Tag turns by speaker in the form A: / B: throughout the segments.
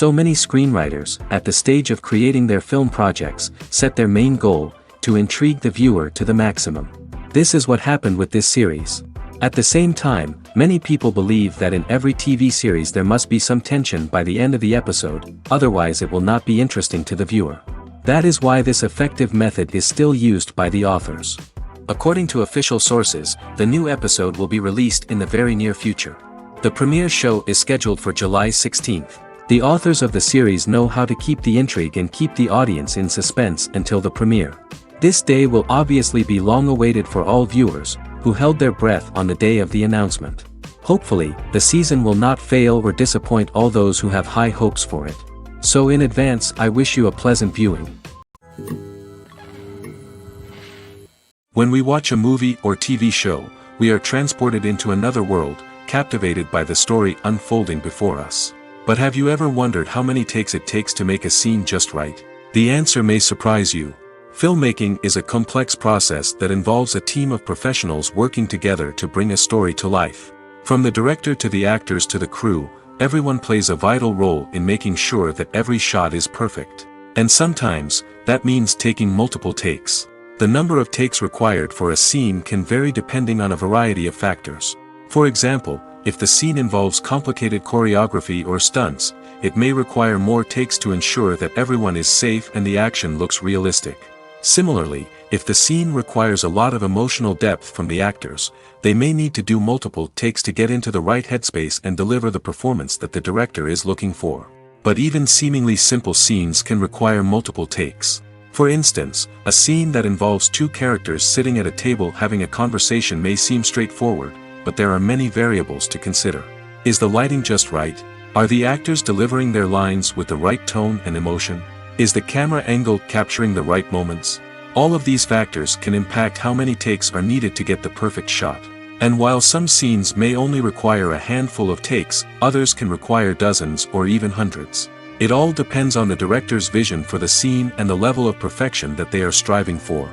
A: So many screenwriters, at the stage of creating their film projects, set their main goal, to intrigue the viewer to the maximum. This is what happened with this series. At the same time, many people believe that in every TV series there must be some tension by the end of the episode, otherwise it will not be interesting to the viewer. That is why this effective method is still used by the authors. According to official sources, the new episode will be released in the very near future. The premiere show is scheduled for July 16th. The authors of the series know how to keep the intrigue and keep the audience in suspense until the premiere. This day will obviously be long awaited for all viewers, who held their breath on the day of the announcement. Hopefully, the season will not fail or disappoint all those who have high hopes for it. So in advance, I wish you a pleasant viewing. When we watch a movie or TV show, we are transported into another world, captivated by the story unfolding before us. But have you ever wondered how many takes it takes to make a scene just right? The answer may surprise you. Filmmaking is a complex process that involves a team of professionals working together to bring a story to life. From the director to the actors to the crew, everyone plays a vital role in making sure that every shot is perfect. And sometimes, that means taking multiple takes. The number of takes required for a scene can vary depending on a variety of factors. For example, if the scene involves complicated choreography or stunts, it may require more takes to ensure that everyone is safe and the action looks realistic. Similarly, if the scene requires a lot of emotional depth from the actors, they may need to do multiple takes to get into the right headspace and deliver the performance that the director is looking for. But even seemingly simple scenes can require multiple takes. For instance, a scene that involves two characters sitting at a table having a conversation may seem straightforward, but there are many variables to consider. Is the lighting just right? Are the actors delivering their lines with the right tone and emotion? Is the camera angle capturing the right moments? All of these factors can impact how many takes are needed to get the perfect shot. And while some scenes may only require a handful of takes, others can require dozens or even hundreds. It all depends on the director's vision for the scene and the level of perfection that they are striving for.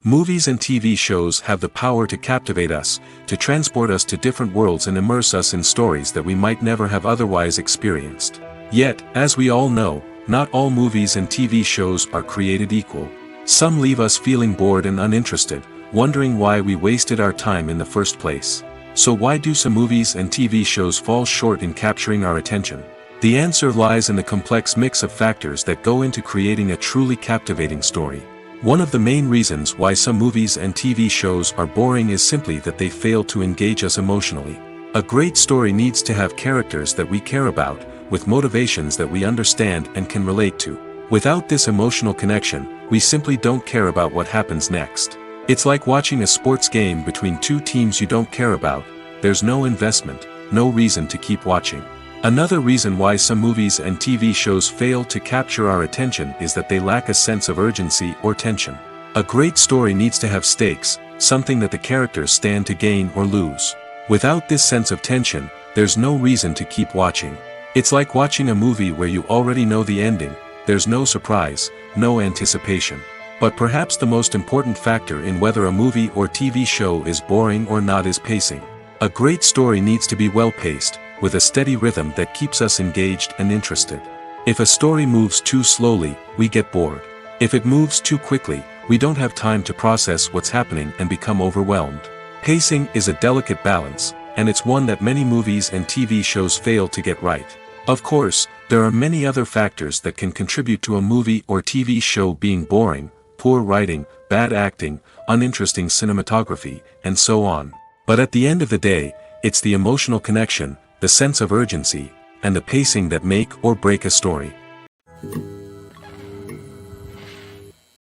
A: Movies and TV shows have the power to captivate us, to transport us to different worlds and immerse us in stories that we might never have otherwise experienced. Yet, as we all know, not all movies and TV shows are created equal. Some leave us feeling bored and uninterested, wondering why we wasted our time in the first place. So why do some movies and TV shows fall short in capturing our attention? The answer lies in the complex mix of factors that go into creating a truly captivating story. One of the main reasons why some movies and TV shows are boring is simply that they fail to engage us emotionally. A great story needs to have characters that we care about, with motivations that we understand and can relate to. Without this emotional connection, we simply don't care about what happens next. It's like watching a sports game between two teams you don't care about. There's no investment, no reason to keep watching. Another reason why some movies and TV shows fail to capture our attention is that they lack a sense of urgency or tension. A great story needs to have stakes, something that the characters stand to gain or lose. Without this sense of tension, there's no reason to keep watching. It's like watching a movie where you already know the ending, there's no surprise, no anticipation. But perhaps the most important factor in whether a movie or TV show is boring or not is pacing. A great story needs to be well-paced, with a steady rhythm that keeps us engaged and interested. If a story moves too slowly, we get bored. If it moves too quickly, we don't have time to process what's happening and become overwhelmed. Pacing is a delicate balance, and it's one that many movies and TV shows fail to get right. Of course, there are many other factors that can contribute to a movie or TV show being boring: poor writing, bad acting, uninteresting cinematography, and so on. But at the end of the day, it's the emotional connection, the sense of urgency, and the pacing that make or break a story.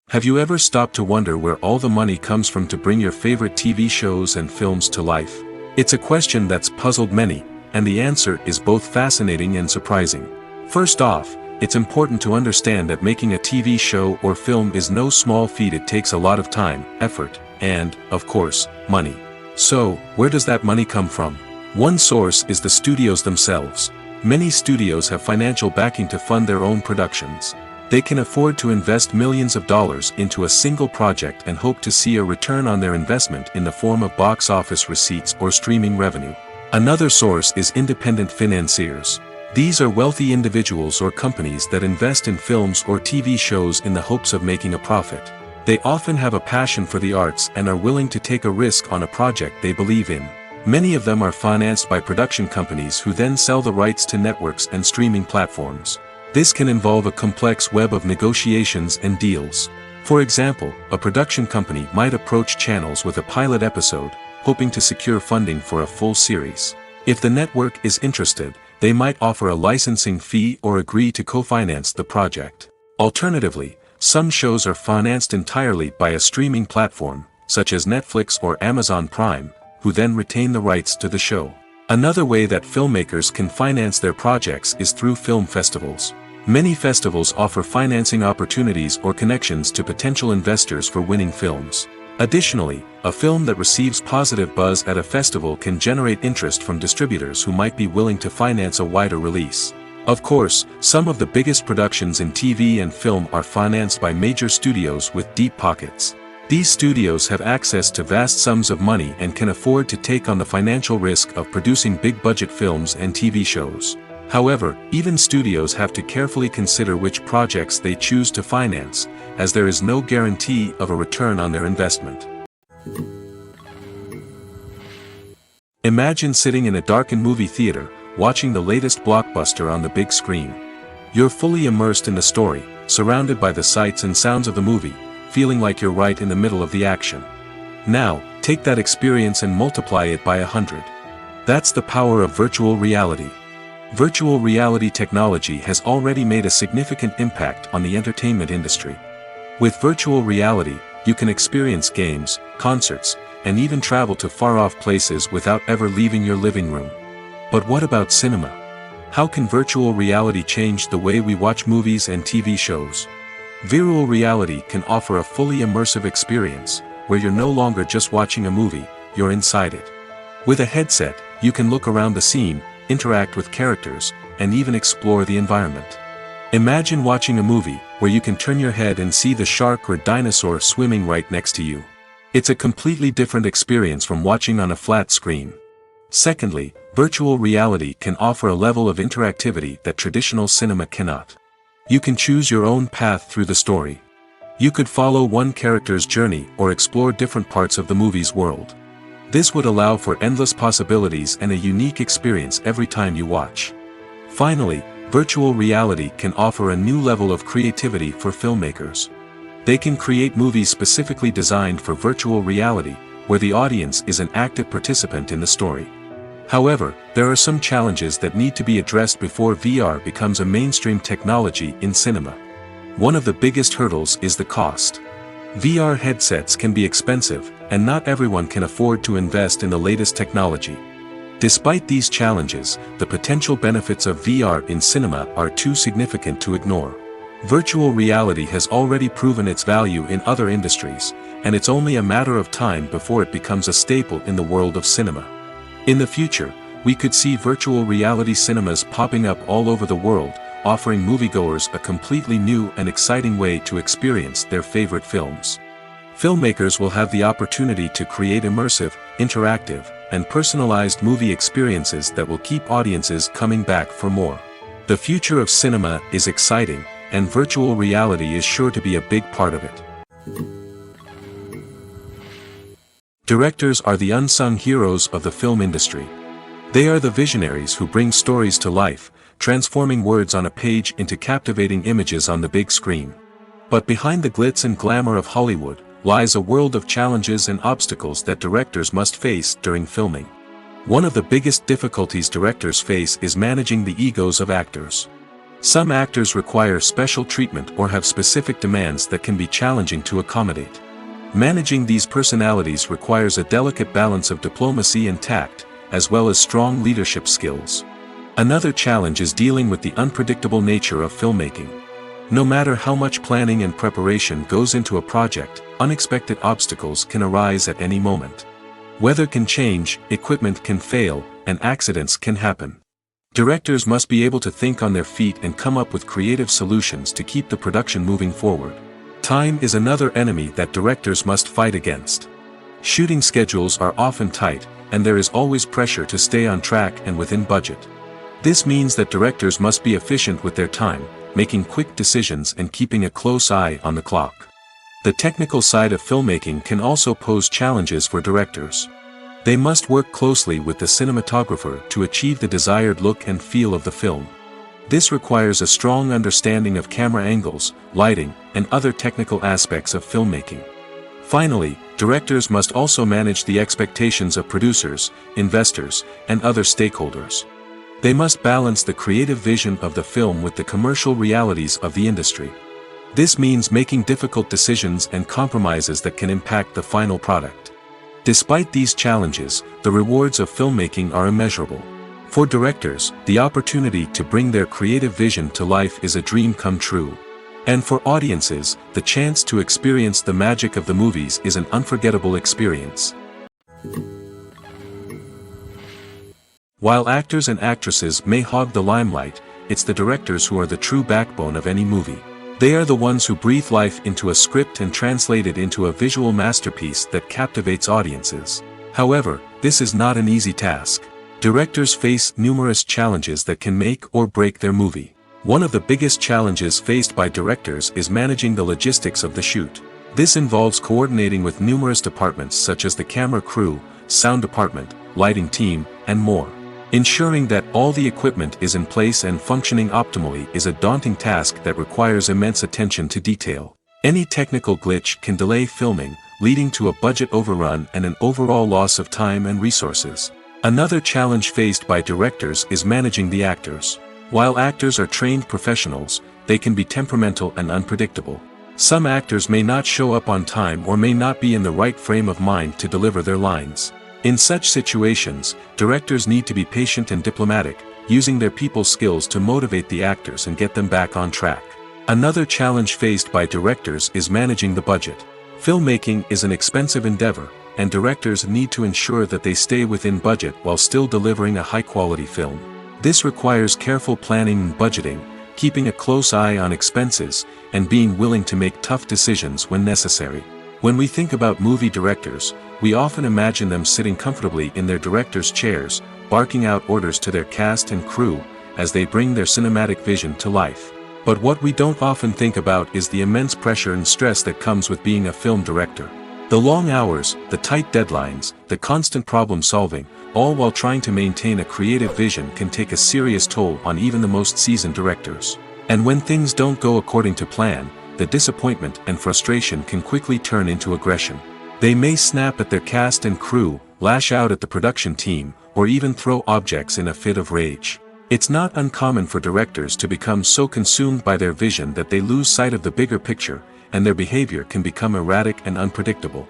A: Have you ever stopped to wonder where all the money comes from to bring your favorite TV shows and films to life? It's a question that's puzzled many, and the answer is both fascinating and surprising. First off, it's important to understand that making a TV show or film is no small feat. It takes a lot of time, effort, and, of course, money. So, where does that money come from? One source is the studios themselves. Many studios have financial backing to fund their own productions. They can afford to invest millions of dollars into a single project and hope to see a return on their investment in the form of box office receipts or streaming revenue. Another source is independent financiers. These are wealthy individuals or companies that invest in films or TV shows in the hopes of making a profit. They often have a passion for the arts and are willing to take a risk on a project they believe in. Many of them are financed by production companies who then sell the rights to networks and streaming platforms. This can involve a complex web of negotiations and deals. For example, a production company might approach channels with a pilot episode, hoping to secure funding for a full series. If the network is interested, they might offer a licensing fee or agree to co-finance the project. Alternatively, some shows are financed entirely by a streaming platform, such as Netflix or Amazon Prime, who then retain the rights to the show. Another way that filmmakers can finance their projects is through film festivals. Many festivals offer financing opportunities or connections to potential investors for winning films. Additionally, a film that receives positive buzz at a festival can generate interest from distributors who might be willing to finance a wider release. Of course, some of the biggest productions in TV and film are financed by major studios with deep pockets. These studios have access to vast sums of money and can afford to take on the financial risk of producing big-budget films and TV shows. However, even studios have to carefully consider which projects they choose to finance, as there is no guarantee of a return on their investment. Imagine sitting in a darkened movie theater, watching the latest blockbuster on the big screen. You're fully immersed in the story, surrounded by the sights and sounds of the movie, feeling like you're right in the middle of the action. Now, take that experience and multiply it by 100. That's the power of virtual reality. Virtual reality technology has already made a significant impact on the entertainment industry. With virtual reality, you can experience games, concerts, and even travel to far-off places without ever leaving your living room. But what about cinema? How can virtual reality change the way we watch movies and TV shows? Virtual reality can offer a fully immersive experience, where you're no longer just watching a movie, you're inside it. With a headset, you can look around the scene, interact with characters, and even explore the environment. Imagine watching a movie, where you can turn your head and see the shark or dinosaur swimming right next to you. It's a completely different experience from watching on a flat screen. Secondly, virtual reality can offer a level of interactivity that traditional cinema cannot. You can choose your own path through the story. You could follow one character's journey or explore different parts of the movie's world. This would allow for endless possibilities and a unique experience every time you watch. Finally, virtual reality can offer a new level of creativity for filmmakers. They can create movies specifically designed for virtual reality, where the audience is an active participant in the story. However, there are some challenges that need to be addressed before VR becomes a mainstream technology in cinema. One of the biggest hurdles is the cost. VR headsets can be expensive, and not everyone can afford to invest in the latest technology. Despite these challenges, the potential benefits of VR in cinema are too significant to ignore. Virtual reality has already proven its value in other industries, and it's only a matter of time before it becomes a staple in the world of cinema. In the future, we could see virtual reality cinemas popping up all over the world, offering moviegoers a completely new and exciting way to experience their favorite films. Filmmakers will have the opportunity to create immersive, interactive, and personalized movie experiences that will keep audiences coming back for more. The future of cinema is exciting, and virtual reality is sure to be a big part of it. Directors are the unsung heroes of the film industry. They are the visionaries who bring stories to life, transforming words on a page into captivating images on the big screen. But behind the glitz and glamour of Hollywood, lies a world of challenges and obstacles that directors must face during filming. One of the biggest difficulties directors face is managing the egos of actors. Some actors require special treatment or have specific demands that can be challenging to accommodate. Managing these personalities requires a delicate balance of diplomacy and tact, as well as strong leadership skills. Another challenge is dealing with the unpredictable nature of filmmaking. No matter how much planning and preparation goes into a project, unexpected obstacles can arise at any moment. Weather can change, equipment can fail, and accidents can happen. Directors must be able to think on their feet and come up with creative solutions to keep the production moving forward. Time is another enemy that directors must fight against. Shooting schedules are often tight, and there is always pressure to stay on track and within budget. This means that directors must be efficient with their time, making quick decisions and keeping a close eye on the clock. The technical side of filmmaking can also pose challenges for directors. They must work closely with the cinematographer to achieve the desired look and feel of the film. This requires a strong understanding of camera angles, lighting, and other technical aspects of filmmaking. Finally, directors must also manage the expectations of producers, investors, and other stakeholders. They must balance the creative vision of the film with the commercial realities of the industry. This means making difficult decisions and compromises that can impact the final product. Despite these challenges, the rewards of filmmaking are immeasurable. For directors, the opportunity to bring their creative vision to life is a dream come true. And for audiences, the chance to experience the magic of the movies is an unforgettable experience. While actors and actresses may hog the limelight, it's the directors who are the true backbone of any movie. They are the ones who breathe life into a script and translate it into a visual masterpiece that captivates audiences. However, this is not an easy task. Directors face numerous challenges that can make or break their movie. One of the biggest challenges faced by directors is managing the logistics of the shoot. This involves coordinating with numerous departments such as the camera crew, sound department, lighting team, and more. Ensuring that all the equipment is in place and functioning optimally is a daunting task that requires immense attention to detail. Any technical glitch can delay filming, leading to a budget overrun and an overall loss of time and resources. Another challenge faced by directors is managing the actors. While actors are trained professionals, they can be temperamental and unpredictable. Some actors may not show up on time or may not be in the right frame of mind to deliver their lines. In such situations, directors need to be patient and diplomatic, using their people skills to motivate the actors and get them back on track. Another challenge faced by directors is managing the budget. Filmmaking is an expensive endeavor, and directors need to ensure that they stay within budget while still delivering a high-quality film. This requires careful planning and budgeting, keeping a close eye on expenses, and being willing to make tough decisions when necessary. When we think about movie directors, we often imagine them sitting comfortably in their director's chairs, barking out orders to their cast and crew, as they bring their cinematic vision to life. But what we don't often think about is the immense pressure and stress that comes with being a film director. The long hours, the tight deadlines, the constant problem solving, all while trying to maintain a creative vision can take a serious toll on even the most seasoned directors. And when things don't go according to plan, the disappointment and frustration can quickly turn into aggression. They may snap at their cast and crew, lash out at the production team, or even throw objects in a fit of rage. It's not uncommon for directors to become so consumed by their vision that they lose sight of the bigger picture, and their behavior can become erratic and unpredictable.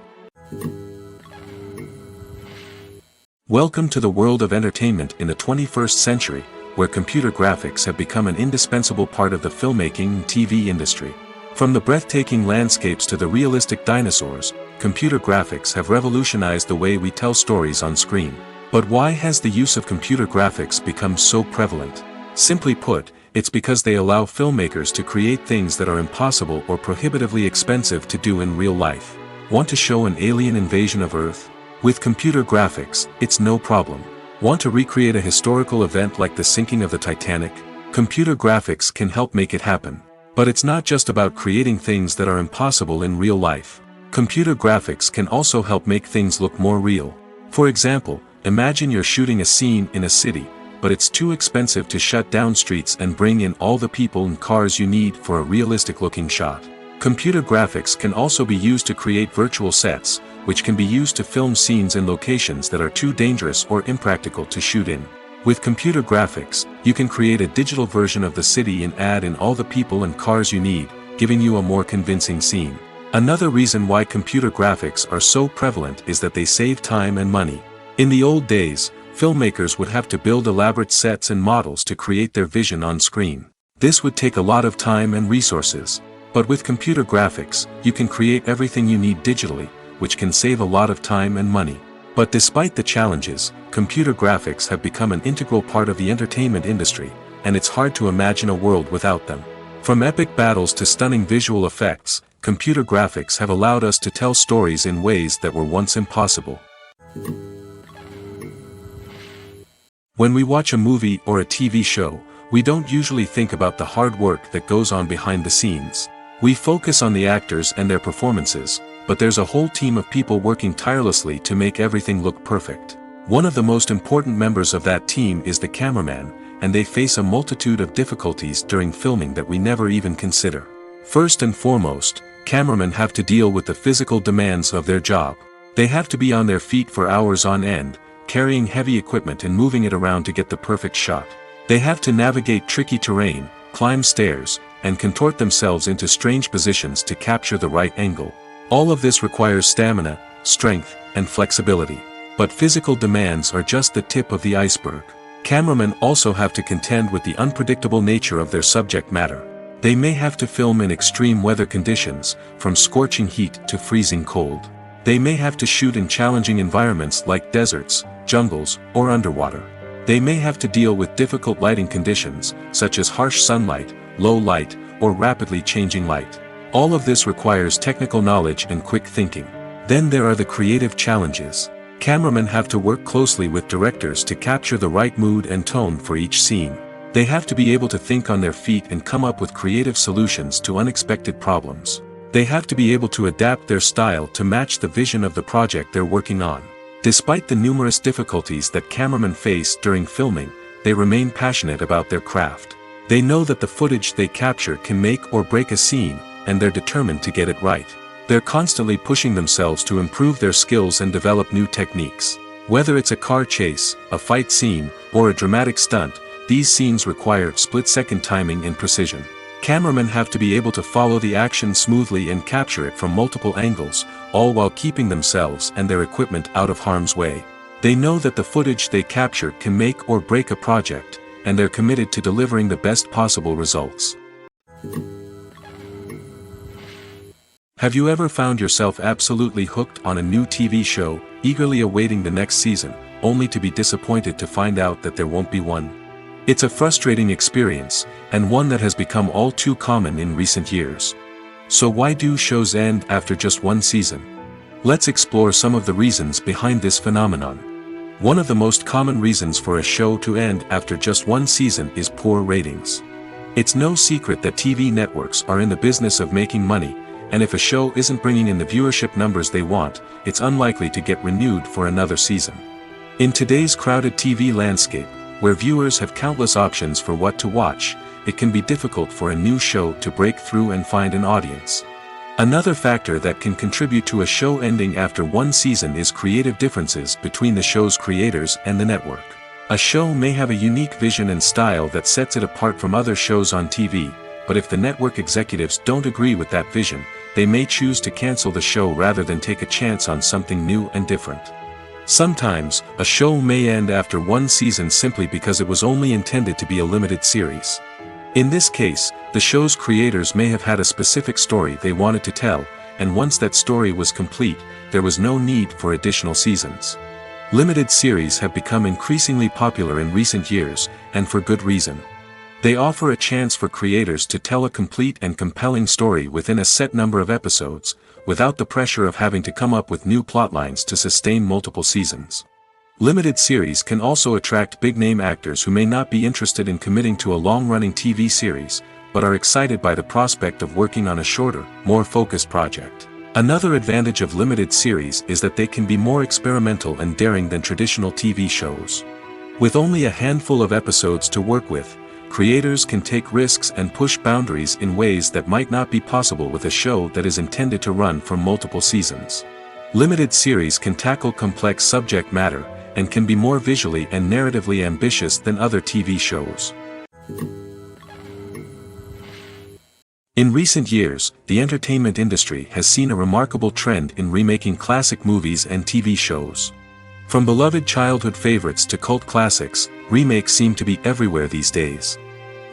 A: Welcome to the world of entertainment in the 21st century, where computer graphics have become an indispensable part of the filmmaking and TV industry. From the breathtaking landscapes to the realistic dinosaurs, computer graphics have revolutionized the way we tell stories on screen. But why has the use of computer graphics become so prevalent? Simply put, it's because they allow filmmakers to create things that are impossible or prohibitively expensive to do in real life. Want to show an alien invasion of Earth? With computer graphics, it's no problem. Want to recreate a historical event like the sinking of the Titanic? Computer graphics can help make it happen. But it's not just about creating things that are impossible in real life. Computer graphics can also help make things look more real. For example, imagine you're shooting a scene in a city, but it's too expensive to shut down streets and bring in all the people and cars you need for a realistic-looking shot. Computer graphics can also be used to create virtual sets, which can be used to film scenes in locations that are too dangerous or impractical to shoot in. With computer graphics, you can create a digital version of the city and add in all the people and cars you need, giving you a more convincing scene. Another reason why computer graphics are so prevalent is that they save time and money. In the old days, filmmakers would have to build elaborate sets and models to create their vision on screen. This would take a lot of time and resources. But with computer graphics, you can create everything you need digitally, which can save a lot of time and money. But despite the challenges, computer graphics have become an integral part of the entertainment industry, and it's hard to imagine a world without them. From epic battles to stunning visual effects, computer graphics have allowed us to tell stories in ways that were once impossible. When we watch a movie or a TV show, we don't usually think about the hard work that goes on behind the scenes. We focus on the actors and their performances, but there's a whole team of people working tirelessly to make everything look perfect. One of the most important members of that team is the cameraman, and they face a multitude of difficulties during filming that we never even consider. First and foremost, cameramen have to deal with the physical demands of their job. They have to be on their feet for hours on end, carrying heavy equipment and moving it around to get the perfect shot. They have to navigate tricky terrain, climb stairs, and contort themselves into strange positions to capture the right angle. All of this requires stamina, strength, and flexibility. But physical demands are just the tip of the iceberg. Cameramen also have to contend with the unpredictable nature of their subject matter. They may have to film in extreme weather conditions, from scorching heat to freezing cold. They may have to shoot in challenging environments like deserts, jungles, or underwater. They may have to deal with difficult lighting conditions, such as harsh sunlight, low light, or rapidly changing light. All of this requires technical knowledge and quick thinking. Then there are the creative challenges. Cameramen have to work closely with directors to capture the right mood and tone for each scene. They have to be able to think on their feet and come up with creative solutions to unexpected problems. They have to be able to adapt their style to match the vision of the project they're working on. Despite the numerous difficulties that cameramen face during filming, they remain passionate about their craft. They know that the footage they capture can make or break a scene, and they're determined to get it right. They're constantly pushing themselves to improve their skills and develop new techniques. Whether it's a car chase, a fight scene, or a dramatic stunt, these scenes require split-second timing and precision. Cameramen have to be able to follow the action smoothly and capture it from multiple angles, all while keeping themselves and their equipment out of harm's way. They know that the footage they capture can make or break a project, and they're committed to delivering the best possible results. Have you ever found yourself absolutely hooked on a new TV show, eagerly awaiting the next season, only to be disappointed to find out that there won't be one? It's a frustrating experience, and one that has become all too common in recent years. So why do shows end after just one season? Let's explore some of the reasons behind this phenomenon. One of the most common reasons for a show to end after just one season is poor ratings. It's no secret that TV networks are in the business of making money, and if a show isn't bringing in the viewership numbers they want, it's unlikely to get renewed for another season. In today's crowded TV landscape, where viewers have countless options for what to watch, it can be difficult for a new show to break through and find an audience. Another factor that can contribute to a show ending after one season is creative differences between the show's creators and the network. A show may have a unique vision and style that sets it apart from other shows on TV, but if the network executives don't agree with that vision, they may choose to cancel the show rather than take a chance on something new and different. Sometimes, a show may end after one season simply because it was only intended to be a limited series. In this case, the show's creators may have had a specific story they wanted to tell, and once that story was complete, there was no need for additional seasons. Limited series have become increasingly popular in recent years, and for good reason. They offer a chance for creators to tell a complete and compelling story within a set number of episodes, without the pressure of having to come up with new plotlines to sustain multiple seasons. Limited series can also attract big-name actors who may not be interested in committing to a long-running TV series, but are excited by the prospect of working on a shorter, more focused project. Another advantage of limited series is that they can be more experimental and daring than traditional TV shows. With only a handful of episodes to work with, creators can take risks and push boundaries in ways that might not be possible with a show that is intended to run for multiple seasons. Limited series can tackle complex subject matter, and can be more visually and narratively ambitious than other TV shows. In recent years, the entertainment industry has seen a remarkable trend in remaking classic movies and TV shows. From beloved childhood favorites to cult classics, remakes seem to be everywhere these days.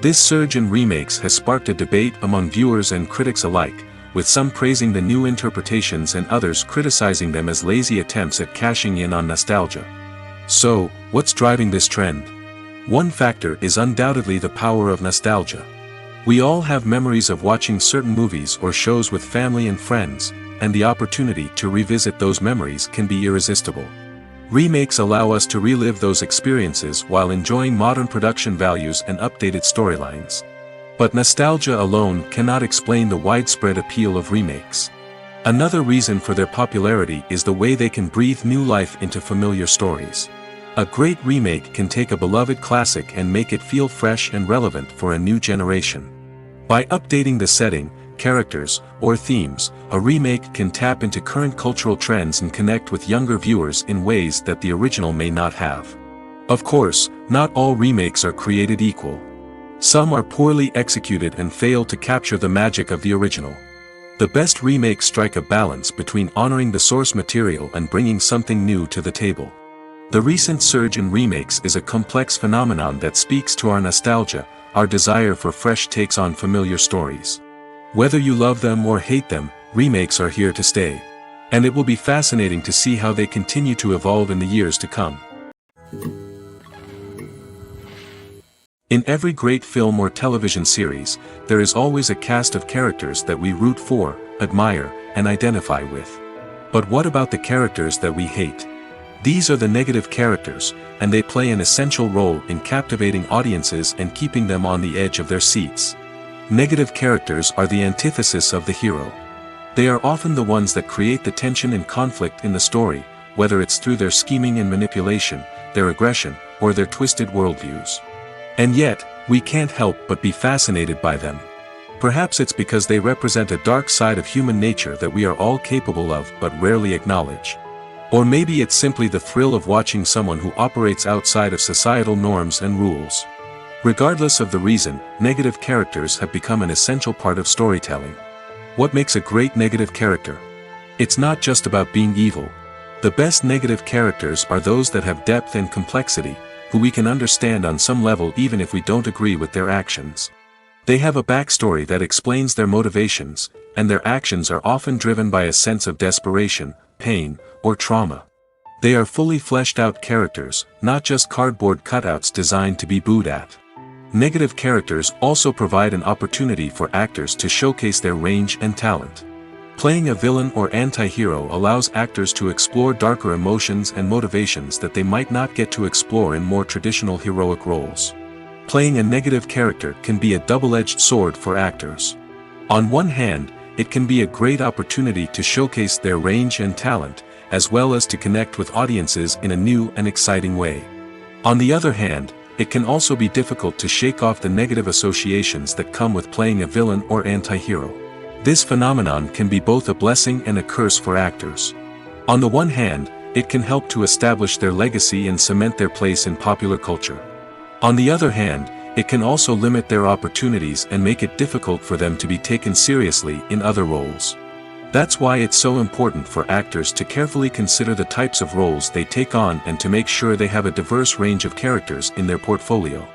A: This surge in remakes has sparked a debate among viewers and critics alike, with some praising the new interpretations and others criticizing them as lazy attempts at cashing in on nostalgia. So, what's driving this trend? One factor is undoubtedly the power of nostalgia. We all have memories of watching certain movies or shows with family and friends, and the opportunity to revisit those memories can be irresistible. Remakes allow us to relive those experiences while enjoying modern production values and updated storylines. But nostalgia alone cannot explain the widespread appeal of remakes. Another reason for their popularity is the way they can breathe new life into familiar stories. A great remake can take a beloved classic and make it feel fresh and relevant for a new generation. By updating the setting, characters, or themes, a remake can tap into current cultural trends and connect with younger viewers in ways that the original may not have. Of course, not all remakes are created equal. Some are poorly executed and fail to capture the magic of the original. The best remakes strike a balance between honoring the source material and bringing something new to the table. The recent surge in remakes is a complex phenomenon that speaks to our nostalgia, our desire for fresh takes on familiar stories. Whether you love them or hate them, remakes are here to stay. And it will be fascinating to see how they continue to evolve in the years to come. In every great film or television series, there is always a cast of characters that we root for, admire, and identify with. But what about the characters that we hate? These are the negative characters, and they play an essential role in captivating audiences and keeping them on the edge of their seats. Negative characters are the antithesis of the hero. They are often the ones that create the tension and conflict in the story, whether it's through their scheming and manipulation, their aggression, or their twisted worldviews. And yet, we can't help but be fascinated by them. Perhaps it's because they represent a dark side of human nature that we are all capable of but rarely acknowledge. Or maybe it's simply the thrill of watching someone who operates outside of societal norms and rules. Regardless of the reason, negative characters have become an essential part of storytelling. What makes a great negative character? It's not just about being evil. The best negative characters are those that have depth and complexity, who we can understand on some level even if we don't agree with their actions. They have a backstory that explains their motivations, and their actions are often driven by a sense of desperation, pain, or trauma. They are fully fleshed out characters, not just cardboard cutouts designed to be booed at. Negative characters also provide an opportunity for actors to showcase their range and talent. Playing a villain or anti-hero allows actors to explore darker emotions and motivations that they might not get to explore in more traditional heroic roles. Playing a negative character can be a double-edged sword for actors. On one hand, it can be a great opportunity to showcase their range and talent, as well as to connect with audiences in a new and exciting way. On the other hand, it can also be difficult to shake off the negative associations that come with playing a villain or anti-hero. This phenomenon can be both a blessing and a curse for actors. On the one hand, it can help to establish their legacy and cement their place in popular culture. On the other hand, it can also limit their opportunities and make it difficult for them to be taken seriously in other roles. That's why it's so important for actors to carefully consider the types of roles they take on and to make sure they have a diverse range of characters in their portfolio.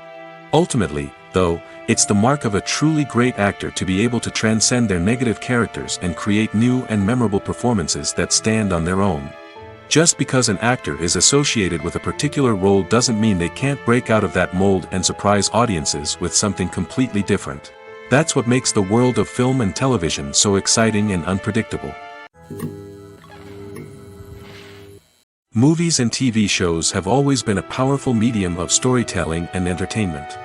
A: Ultimately, though, it's the mark of a truly great actor to be able to transcend their negative characters and create new and memorable performances that stand on their own. Just because an actor is associated with a particular role doesn't mean they can't break out of that mold and surprise audiences with something completely different. That's what makes the world of film and television so exciting and unpredictable. Movies and TV shows have always been a powerful medium of storytelling and entertainment.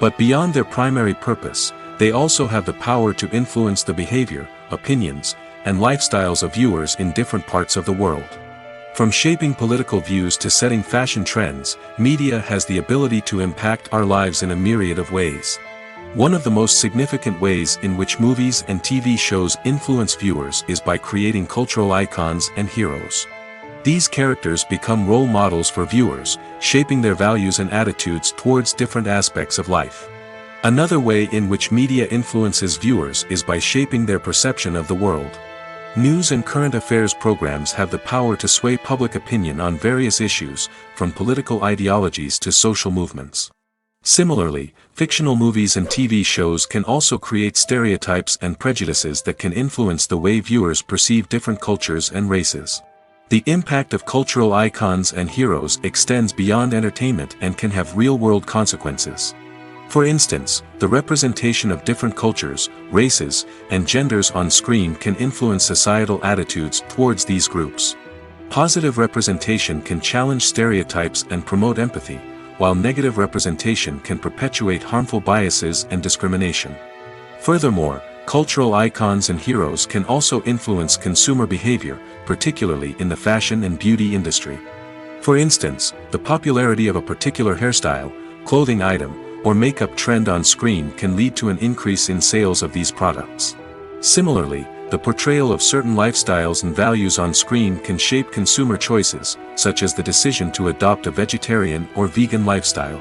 A: But beyond their primary purpose, they also have the power to influence the behavior, opinions, and lifestyles of viewers in different parts of the world. From shaping political views to setting fashion trends, media has the ability to impact our lives in a myriad of ways. One of the most significant ways in which movies and TV shows influence viewers is by creating cultural icons and heroes. These characters become role models for viewers, shaping their values and attitudes towards different aspects of life. Another way in which media influences viewers is by shaping their perception of the world. News and current affairs programs have the power to sway public opinion on various issues, from political ideologies to social movements. Similarly, fictional movies and TV shows can also create stereotypes and prejudices that can influence the way viewers perceive different cultures and races. The impact of cultural icons and heroes extends beyond entertainment and can have real-world consequences. For instance, the representation of different cultures, races, and genders on screen can influence societal attitudes towards these groups. Positive representation can challenge stereotypes and promote empathy, while negative representation can perpetuate harmful biases and discrimination. Furthermore, cultural icons and heroes can also influence consumer behavior, particularly in the fashion and beauty industry. For instance, the popularity of a particular hairstyle, clothing item, or makeup trend on screen can lead to an increase in sales of these products. Similarly, the portrayal of certain lifestyles and values on screen can shape consumer choices, such as the decision to adopt a vegetarian or vegan lifestyle.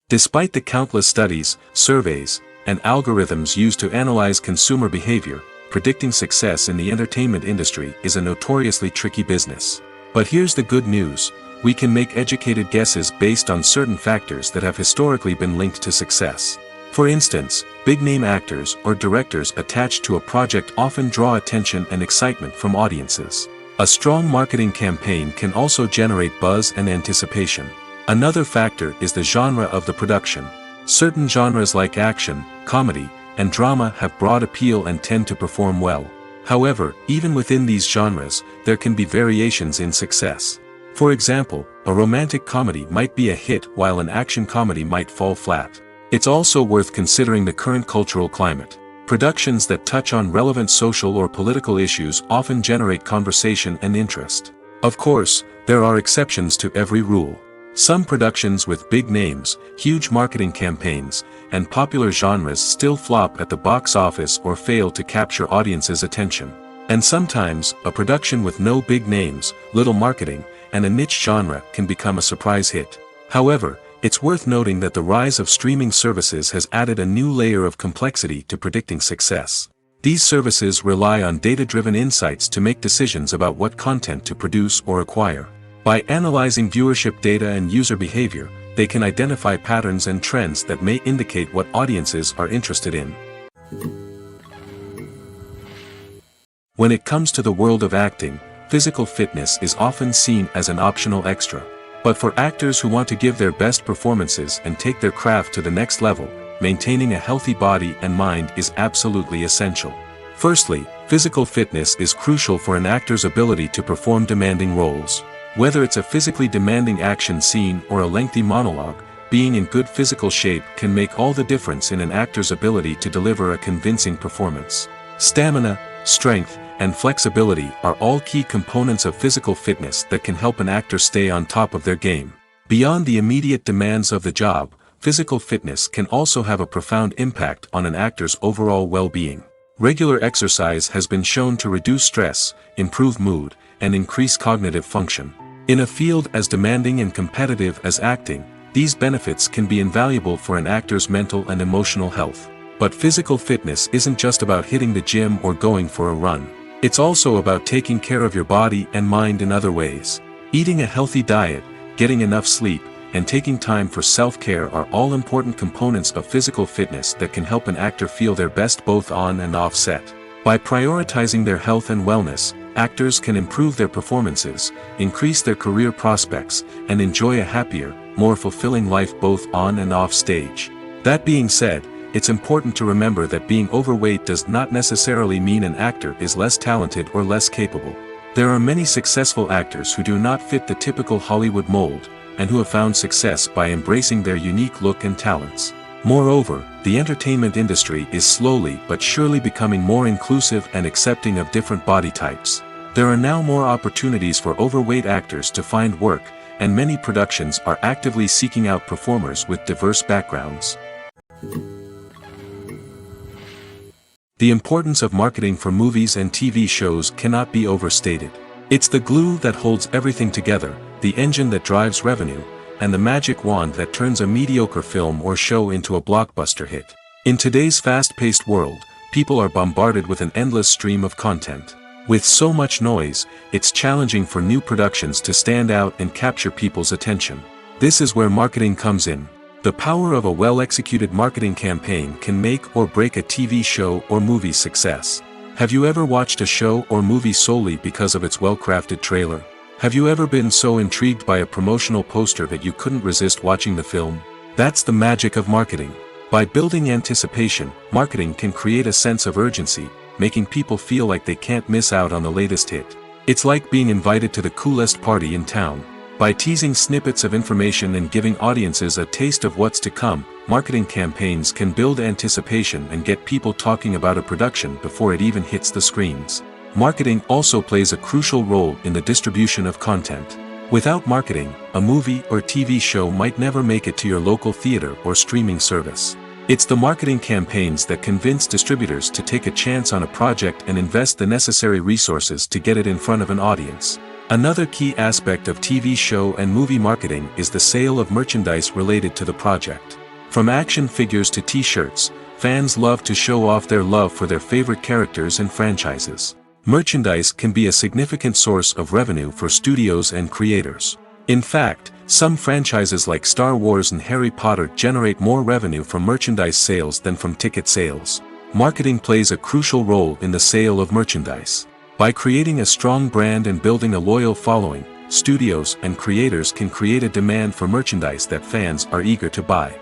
A: Despite the countless studies, surveys, and algorithms used to analyze consumer behavior, predicting success in the entertainment industry is a notoriously tricky business. But here's the good news: we can make educated guesses based on certain factors that have historically been linked to success. For instance, big-name actors or directors attached to a project often draw attention and excitement from audiences. A strong marketing campaign can also generate buzz and anticipation. Another factor is the genre of the production. Certain genres like action, comedy, and drama have broad appeal and tend to perform well. However, even within these genres, there can be variations in success. For example, a romantic comedy might be a hit while an action comedy might fall flat. It's also worth considering the current cultural climate. Productions that touch on relevant social or political issues often generate conversation and interest. Of course, there are exceptions to every rule. Some productions with big names, huge marketing campaigns, and popular genres still flop at the box office or fail to capture audiences' attention. And sometimes, a production with no big names, little marketing, and a niche genre can become a surprise hit. However, it's worth noting that the rise of streaming services has added a new layer of complexity to predicting success. These services rely on data-driven insights to make decisions about what content to produce or acquire. By analyzing viewership data and user behavior, they can identify patterns and trends that may indicate what audiences are interested in. When it comes to the world of acting, physical fitness is often seen as an optional extra. But for actors who want to give their best performances and take their craft to the next level, maintaining a healthy body and mind is absolutely essential. Firstly, physical fitness is crucial for an actor's ability to perform demanding roles. Whether it's a physically demanding action scene or a lengthy monologue, being in good physical shape can make all the difference in an actor's ability to deliver a convincing performance. Stamina, strength, and flexibility are all key components of physical fitness that can help an actor stay on top of their game. Beyond the immediate demands of the job, physical fitness can also have a profound impact on an actor's overall well-being. Regular exercise has been shown to reduce stress, improve mood, and increase cognitive function. In a field as demanding and competitive as acting, these benefits can be invaluable for an actor's mental and emotional health. But physical fitness isn't just about hitting the gym or going for a run. It's also about taking care of your body and mind in other ways. Eating a healthy diet, getting enough sleep, and taking time for self-care are all important components of physical fitness that can help an actor feel their best both on and off set. By prioritizing their health and wellness, actors can improve their performances, increase their career prospects, and enjoy a happier, more fulfilling life both on and off stage. That being said, it's important to remember that being overweight does not necessarily mean an actor is less talented or less capable. There are many successful actors who do not fit the typical Hollywood mold, and who have found success by embracing their unique look and talents. Moreover, the entertainment industry is slowly but surely becoming more inclusive and accepting of different body types. There are now more opportunities for overweight actors to find work, and many productions are actively seeking out performers with diverse backgrounds. The importance of marketing for movies and TV shows cannot be overstated. It's the glue that holds everything together, the engine that drives revenue, and the magic wand that turns a mediocre film or show into a blockbuster hit. In today's fast-paced world, people are bombarded with an endless stream of content. With so much noise, it's challenging for new productions to stand out and capture people's attention. This is where marketing comes in. The power of a well-executed marketing campaign can make or break a TV show or movie's success. Have you ever watched a show or movie solely because of its well-crafted trailer? Have you ever been so intrigued by a promotional poster that you couldn't resist watching the film? That's the magic of marketing. By building anticipation, marketing can create a sense of urgency, making people feel like they can't miss out on the latest hit. It's like being invited to the coolest party in town. By teasing snippets of information and giving audiences a taste of what's to come, marketing campaigns can build anticipation and get people talking about a production before it even hits the screens. Marketing also plays a crucial role in the distribution of content. Without marketing, a movie or TV show might never make it to your local theater or streaming service. It's the marketing campaigns that convince distributors to take a chance on a project and invest the necessary resources to get it in front of an audience. Another key aspect of TV show and movie marketing is the sale of merchandise related to the project. From action figures to t-shirts, fans love to show off their love for their favorite characters and franchises. Merchandise can be a significant source of revenue for studios and creators. In fact, some franchises like Star Wars and Harry Potter generate more revenue from merchandise sales than from ticket sales. Marketing plays a crucial role in the sale of merchandise. By creating a strong brand and building a loyal following, studios and creators can create a demand for merchandise that fans are eager to buy.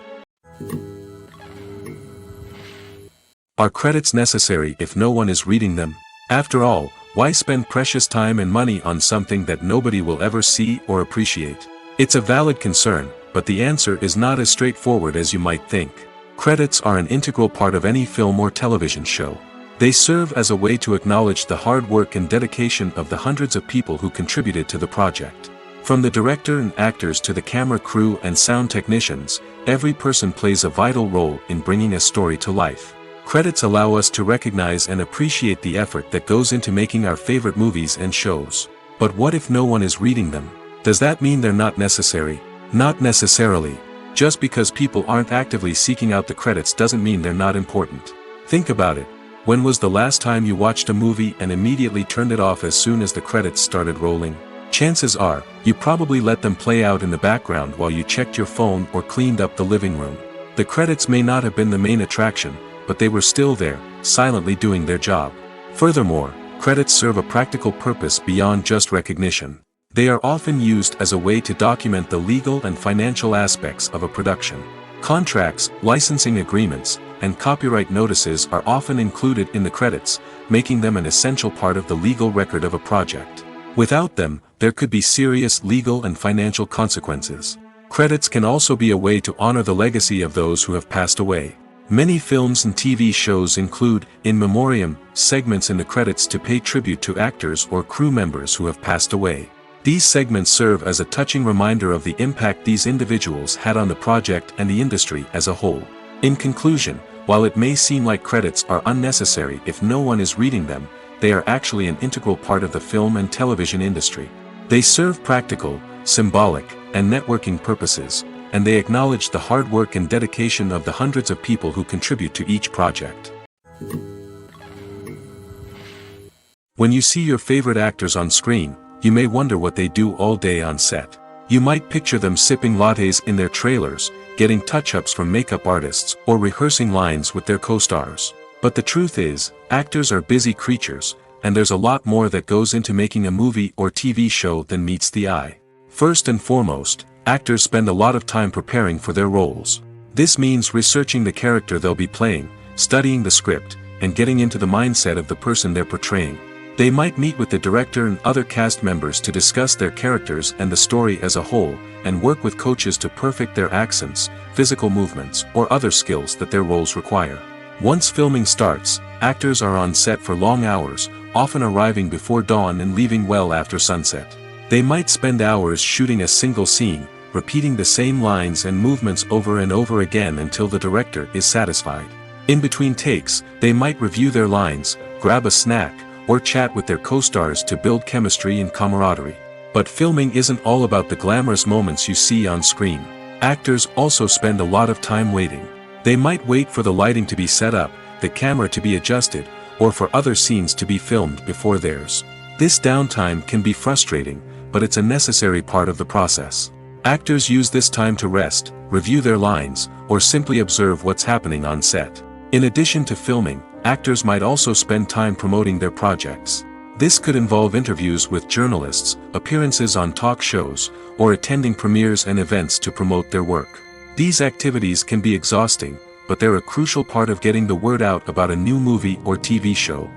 A: Are credits necessary if no one is reading them? After all, why spend precious time and money on something that nobody will ever see or appreciate? It's a valid concern, but the answer is not as straightforward as you might think. Credits are an integral part of any film or television show. They serve as a way to acknowledge the hard work and dedication of the hundreds of people who contributed to the project. From the director and actors to the camera crew and sound technicians, every person plays a vital role in bringing a story to life. Credits allow us to recognize and appreciate the effort that goes into making our favorite movies and shows. But what if no one is reading them? Does that mean they're not necessary? Not necessarily. Just because people aren't actively seeking out the credits doesn't mean they're not important. Think about it. When was the last time you watched a movie and immediately turned it off as soon as the credits started rolling? Chances are, you probably let them play out in the background while you checked your phone or cleaned up the living room. The credits may not have been the main attraction, but they were still there, silently doing their job. Furthermore, credits serve a practical purpose beyond just recognition. They are often used as a way to document the legal and financial aspects of a production. Contracts, licensing agreements, and copyright notices are often included in the credits, making them an essential part of the legal record of a project. Without them, there could be serious legal and financial consequences. Credits can also be a way to honor the legacy of those who have passed away. Many films and TV shows include, in memoriam, segments in the credits to pay tribute to actors or crew members who have passed away. These segments serve as a touching reminder of the impact these individuals had on the project and the industry as a whole. In conclusion, while it may seem like credits are unnecessary if no one is reading them, they are actually an integral part of the film and television industry. They serve practical, symbolic, and networking purposes, and they acknowledge the hard work and dedication of the hundreds of people who contribute to each project. When you see your favorite actors on screen, you may wonder what they do all day on set. You might picture them sipping lattes in their trailers, getting touch-ups from makeup artists, or rehearsing lines with their co-stars. But the truth is, actors are busy creatures, and there's a lot more that goes into making a movie or TV show than meets the eye. First and foremost, actors spend a lot of time preparing for their roles. This means researching the character they'll be playing, studying the script, and getting into the mindset of the person they're portraying. They might meet with the director and other cast members to discuss their characters and the story as a whole, and work with coaches to perfect their accents, physical movements, or other skills that their roles require. Once filming starts, actors are on set for long hours, often arriving before dawn and leaving well after sunset. They might spend hours shooting a single scene, repeating the same lines and movements over and over again until the director is satisfied. In between takes, they might review their lines, grab a snack, or chat with their co-stars to build chemistry and camaraderie. But filming isn't all about the glamorous moments you see on screen. Actors also spend a lot of time waiting. They might wait for the lighting to be set up, the camera to be adjusted, or for other scenes to be filmed before theirs. This downtime can be frustrating, but it's a necessary part of the process. Actors use this time to rest, review their lines, or simply observe what's happening on set. In addition to filming, actors might also spend time promoting their projects. This could involve interviews with journalists, appearances on talk shows, or attending premieres and events to promote their work. These activities can be exhausting, but they're a crucial part of getting the word out about a new movie or TV show.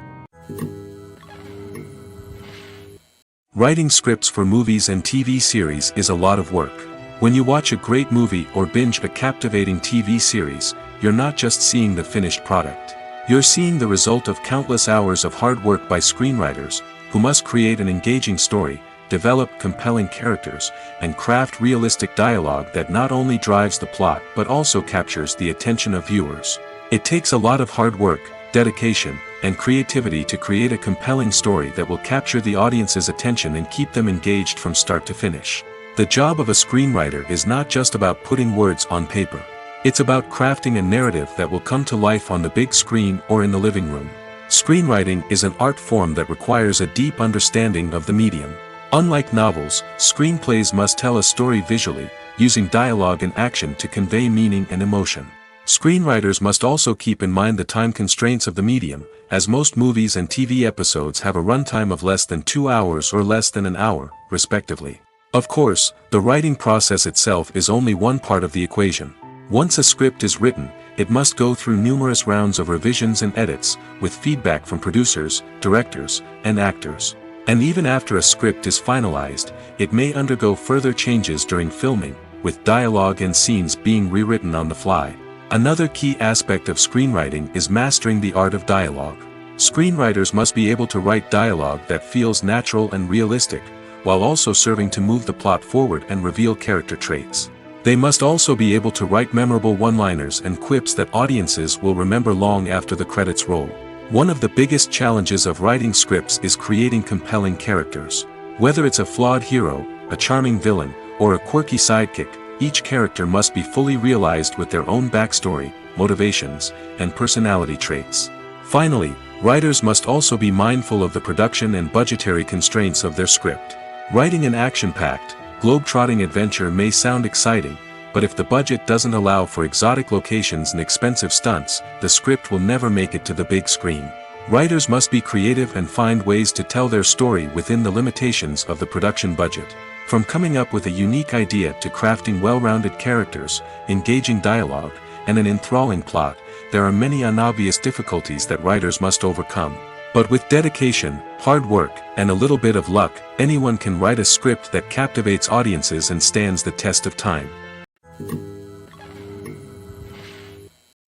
A: Writing scripts for movies and TV series is a lot of work. When you watch a great movie or binge a captivating TV series, you're not just seeing the finished product. You're seeing the result of countless hours of hard work by screenwriters, who must create an engaging story, develop compelling characters, and craft realistic dialogue that not only drives the plot but also captures the attention of viewers. It takes a lot of hard work, dedication, and creativity to create a compelling story that will capture the audience's attention and keep them engaged from start to finish. The job of a screenwriter is not just about putting words on paper. It's about crafting a narrative that will come to life on the big screen or in the living room. Screenwriting is an art form that requires a deep understanding of the medium. Unlike novels, screenplays must tell a story visually, using dialogue and action to convey meaning and emotion. Screenwriters must also keep in mind the time constraints of the medium, as most movies and TV episodes have a runtime of less than 2 hours or less than an hour, respectively. Of course, the writing process itself is only one part of the equation. Once a script is written, it must go through numerous rounds of revisions and edits, with feedback from producers, directors, and actors. And even after a script is finalized, it may undergo further changes during filming, with dialogue and scenes being rewritten on the fly. Another key aspect of screenwriting is mastering the art of dialogue. Screenwriters must be able to write dialogue that feels natural and realistic, while also serving to move the plot forward and reveal character traits. They must also be able to write memorable one-liners and quips that audiences will remember long after the credits roll. One of the biggest challenges of writing scripts is creating compelling characters. Whether it's a flawed hero, a charming villain, or a quirky sidekick, each character must be fully realized with their own backstory, motivations, and personality traits. Finally, writers must also be mindful of the production and budgetary constraints of their script. Writing an action-packed, globe-trotting adventure may sound exciting, but if the budget doesn't allow for exotic locations and expensive stunts, the script will never make it to the big screen. Writers must be creative and find ways to tell their story within the limitations of the production budget. From coming up with a unique idea to crafting well-rounded characters, engaging dialogue, and an enthralling plot, there are many unobvious difficulties that writers must overcome. But with dedication, hard work, and a little bit of luck, anyone can write a script that captivates audiences and stands the test of time.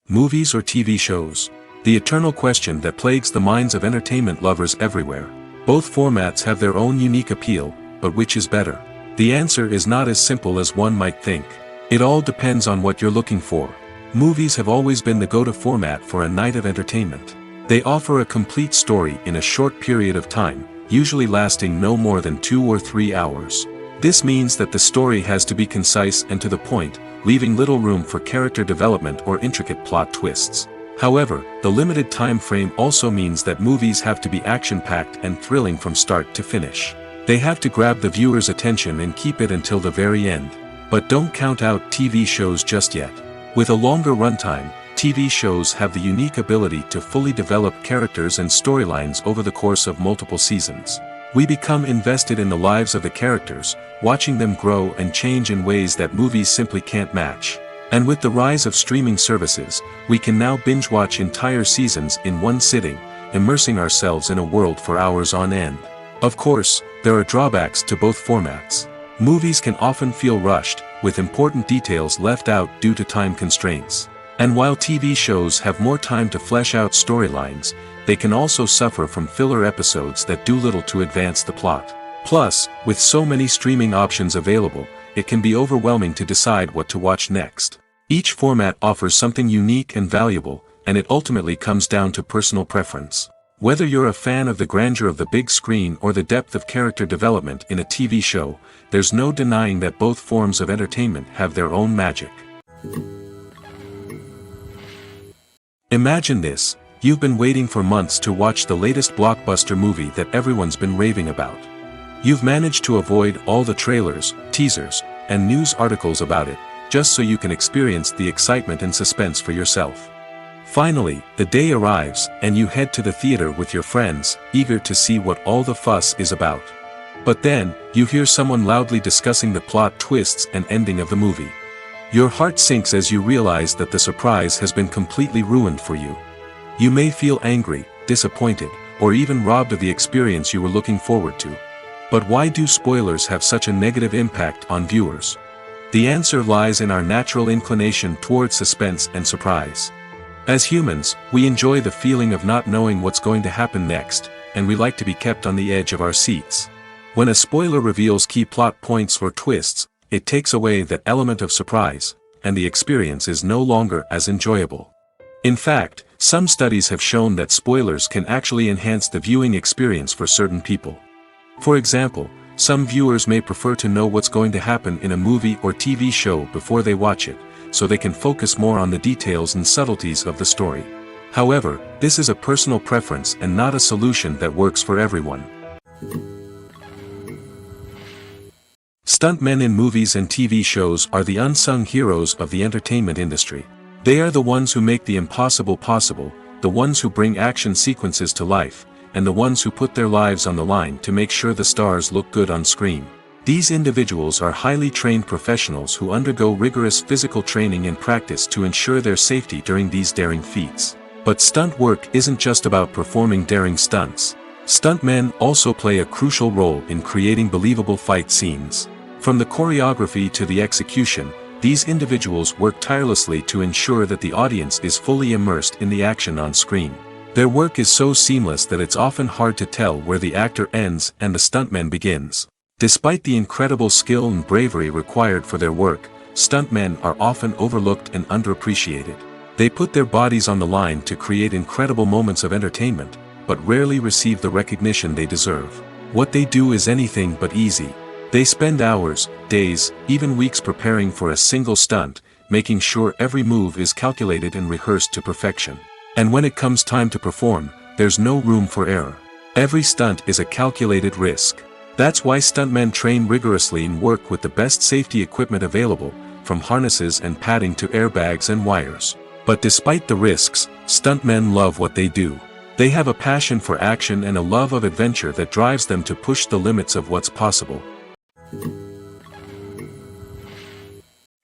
A: Movies or TV shows? The eternal question that plagues the minds of entertainment lovers everywhere. Both formats have their own unique appeal, but which is better? The answer is not as simple as one might think. It all depends on what you're looking for. Movies have always been the go-to format for a night of entertainment. They offer a complete story in a short period of time, usually lasting no more than 2 or 3 hours. This means that the story has to be concise and to the point, leaving little room for character development or intricate plot twists. However, the limited time frame also means that movies have to be action-packed and thrilling from start to finish. They have to grab the viewer's attention and keep it until the very end. But don't count out TV shows just yet. With a longer runtime, TV shows have the unique ability to fully develop characters and storylines over the course of multiple seasons. We become invested in the lives of the characters, watching them grow and change in ways that movies simply can't match. And with the rise of streaming services, we can now binge-watch entire seasons in one sitting, immersing ourselves in a world for hours on end. Of course, there are drawbacks to both formats. Movies can often feel rushed, with important details left out due to time constraints. And while TV shows have more time to flesh out storylines, they can also suffer from filler episodes that do little to advance the plot. Plus, with so many streaming options available, it can be overwhelming to decide what to watch next. Each format offers something unique and valuable, and it ultimately comes down to personal preference. Whether you're a fan of the grandeur of the big screen or the depth of character development in a TV show, there's no denying that both forms of entertainment have their own magic. Imagine this: you've been waiting for months to watch the latest blockbuster movie that everyone's been raving about. You've managed to avoid all the trailers, teasers, and news articles about it, just so you can experience the excitement and suspense for yourself. Finally, the day arrives, and you head to the theater with your friends, eager to see what all the fuss is about. But then, you hear someone loudly discussing the plot twists and ending of the movie. Your heart sinks as you realize that the surprise has been completely ruined for you. You may feel angry, disappointed, or even robbed of the experience you were looking forward to. But why do spoilers have such a negative impact on viewers? The answer lies in our natural inclination toward suspense and surprise. As humans, we enjoy the feeling of not knowing what's going to happen next, and we like to be kept on the edge of our seats. When a spoiler reveals key plot points or twists, it takes away that element of surprise, and the experience is no longer as enjoyable. In fact, some studies have shown that spoilers can actually enhance the viewing experience for certain people. For example, some viewers may prefer to know what's going to happen in a movie or TV show before they watch it, so they can focus more on the details and subtleties of the story. However, this is a personal preference and not a solution that works for everyone. Stuntmen in movies and TV shows are the unsung heroes of the entertainment industry. They are the ones who make the impossible possible, the ones who bring action sequences to life, and the ones who put their lives on the line to make sure the stars look good on screen. These individuals are highly trained professionals who undergo rigorous physical training and practice to ensure their safety during these daring feats. But stunt work isn't just about performing daring stunts. Stuntmen also play a crucial role in creating believable fight scenes. From the choreography to the execution, these individuals work tirelessly to ensure that the audience is fully immersed in the action on screen. Their work is so seamless that it's often hard to tell where the actor ends and the stuntman begins. Despite the incredible skill and bravery required for their work, stuntmen are often overlooked and underappreciated. They put their bodies on the line to create incredible moments of entertainment, but rarely receive the recognition they deserve. What they do is anything but easy. They spend hours, days, even weeks preparing for a single stunt, making sure every move is calculated and rehearsed to perfection. And when it comes time to perform, there's no room for error. Every stunt is a calculated risk. That's why stuntmen train rigorously and work with the best safety equipment available, from harnesses and padding to airbags and wires. But despite the risks, stuntmen love what they do. They have a passion for action and a love of adventure that drives them to push the limits of what's possible.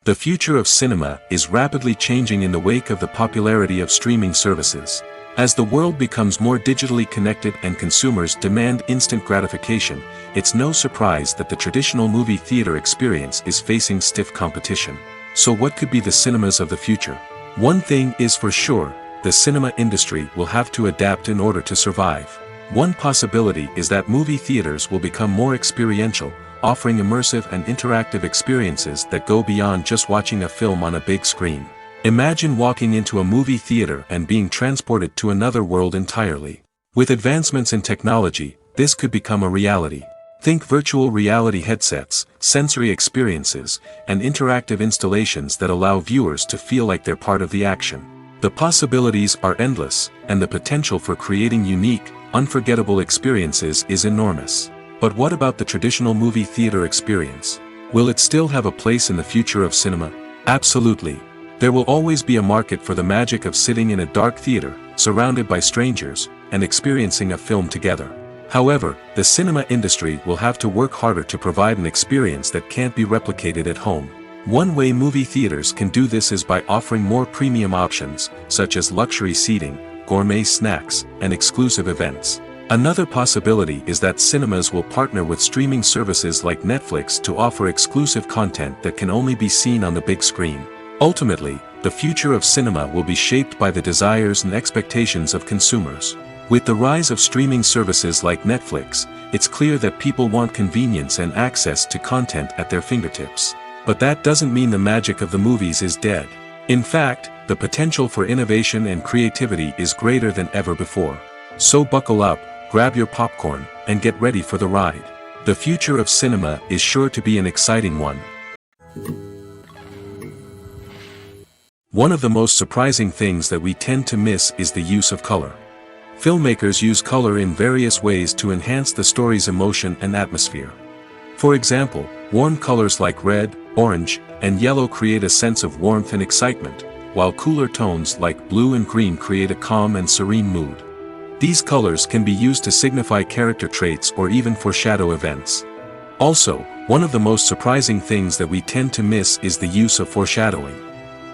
A: The future of cinema is rapidly changing in the wake of the popularity of streaming services. As the world becomes more digitally connected and consumers demand instant gratification, it's no surprise that the traditional movie theater experience is facing stiff competition. So what could be the cinemas of the future? One thing is for sure, the cinema industry will have to adapt in order to survive. One possibility is that movie theaters will become more experiential, offering immersive and interactive experiences that go beyond just watching a film on a big screen. Imagine walking into a movie theater and being transported to another world entirely. With advancements in technology, this could become a reality. Think virtual reality headsets, sensory experiences, and interactive installations that allow viewers to feel like they're part of the action. The possibilities are endless, and the potential for creating unique, unforgettable experiences is enormous. But what about the traditional movie theater experience? Will it still have a place in the future of cinema? Absolutely. There will always be a market for the magic of sitting in a dark theater, surrounded by strangers, and experiencing a film together. However, the cinema industry will have to work harder to provide an experience that can't be replicated at home. One way movie theaters can do this is by offering more premium options, such as luxury seating, gourmet snacks, and exclusive events. Another possibility is that cinemas will partner with streaming services like Netflix to offer exclusive content that can only be seen on the big screen. Ultimately, the future of cinema will be shaped by the desires and expectations of consumers. With the rise of streaming services like Netflix, it's clear that people want convenience and access to content at their fingertips. But that doesn't mean the magic of the movies is dead. In fact, the potential for innovation and creativity is greater than ever before. So buckle up, grab your popcorn, and get ready for the ride. The future of cinema is sure to be an exciting one. One of the most surprising things that we tend to miss is the use of color. Filmmakers use color in various ways to enhance the story's emotion and atmosphere. For example, warm colors like red, orange, and yellow create a sense of warmth and excitement, while cooler tones like blue and green create a calm and serene mood. These colors can be used to signify character traits or even foreshadow events. Also, one of the most surprising things that we tend to miss is the use of foreshadowing.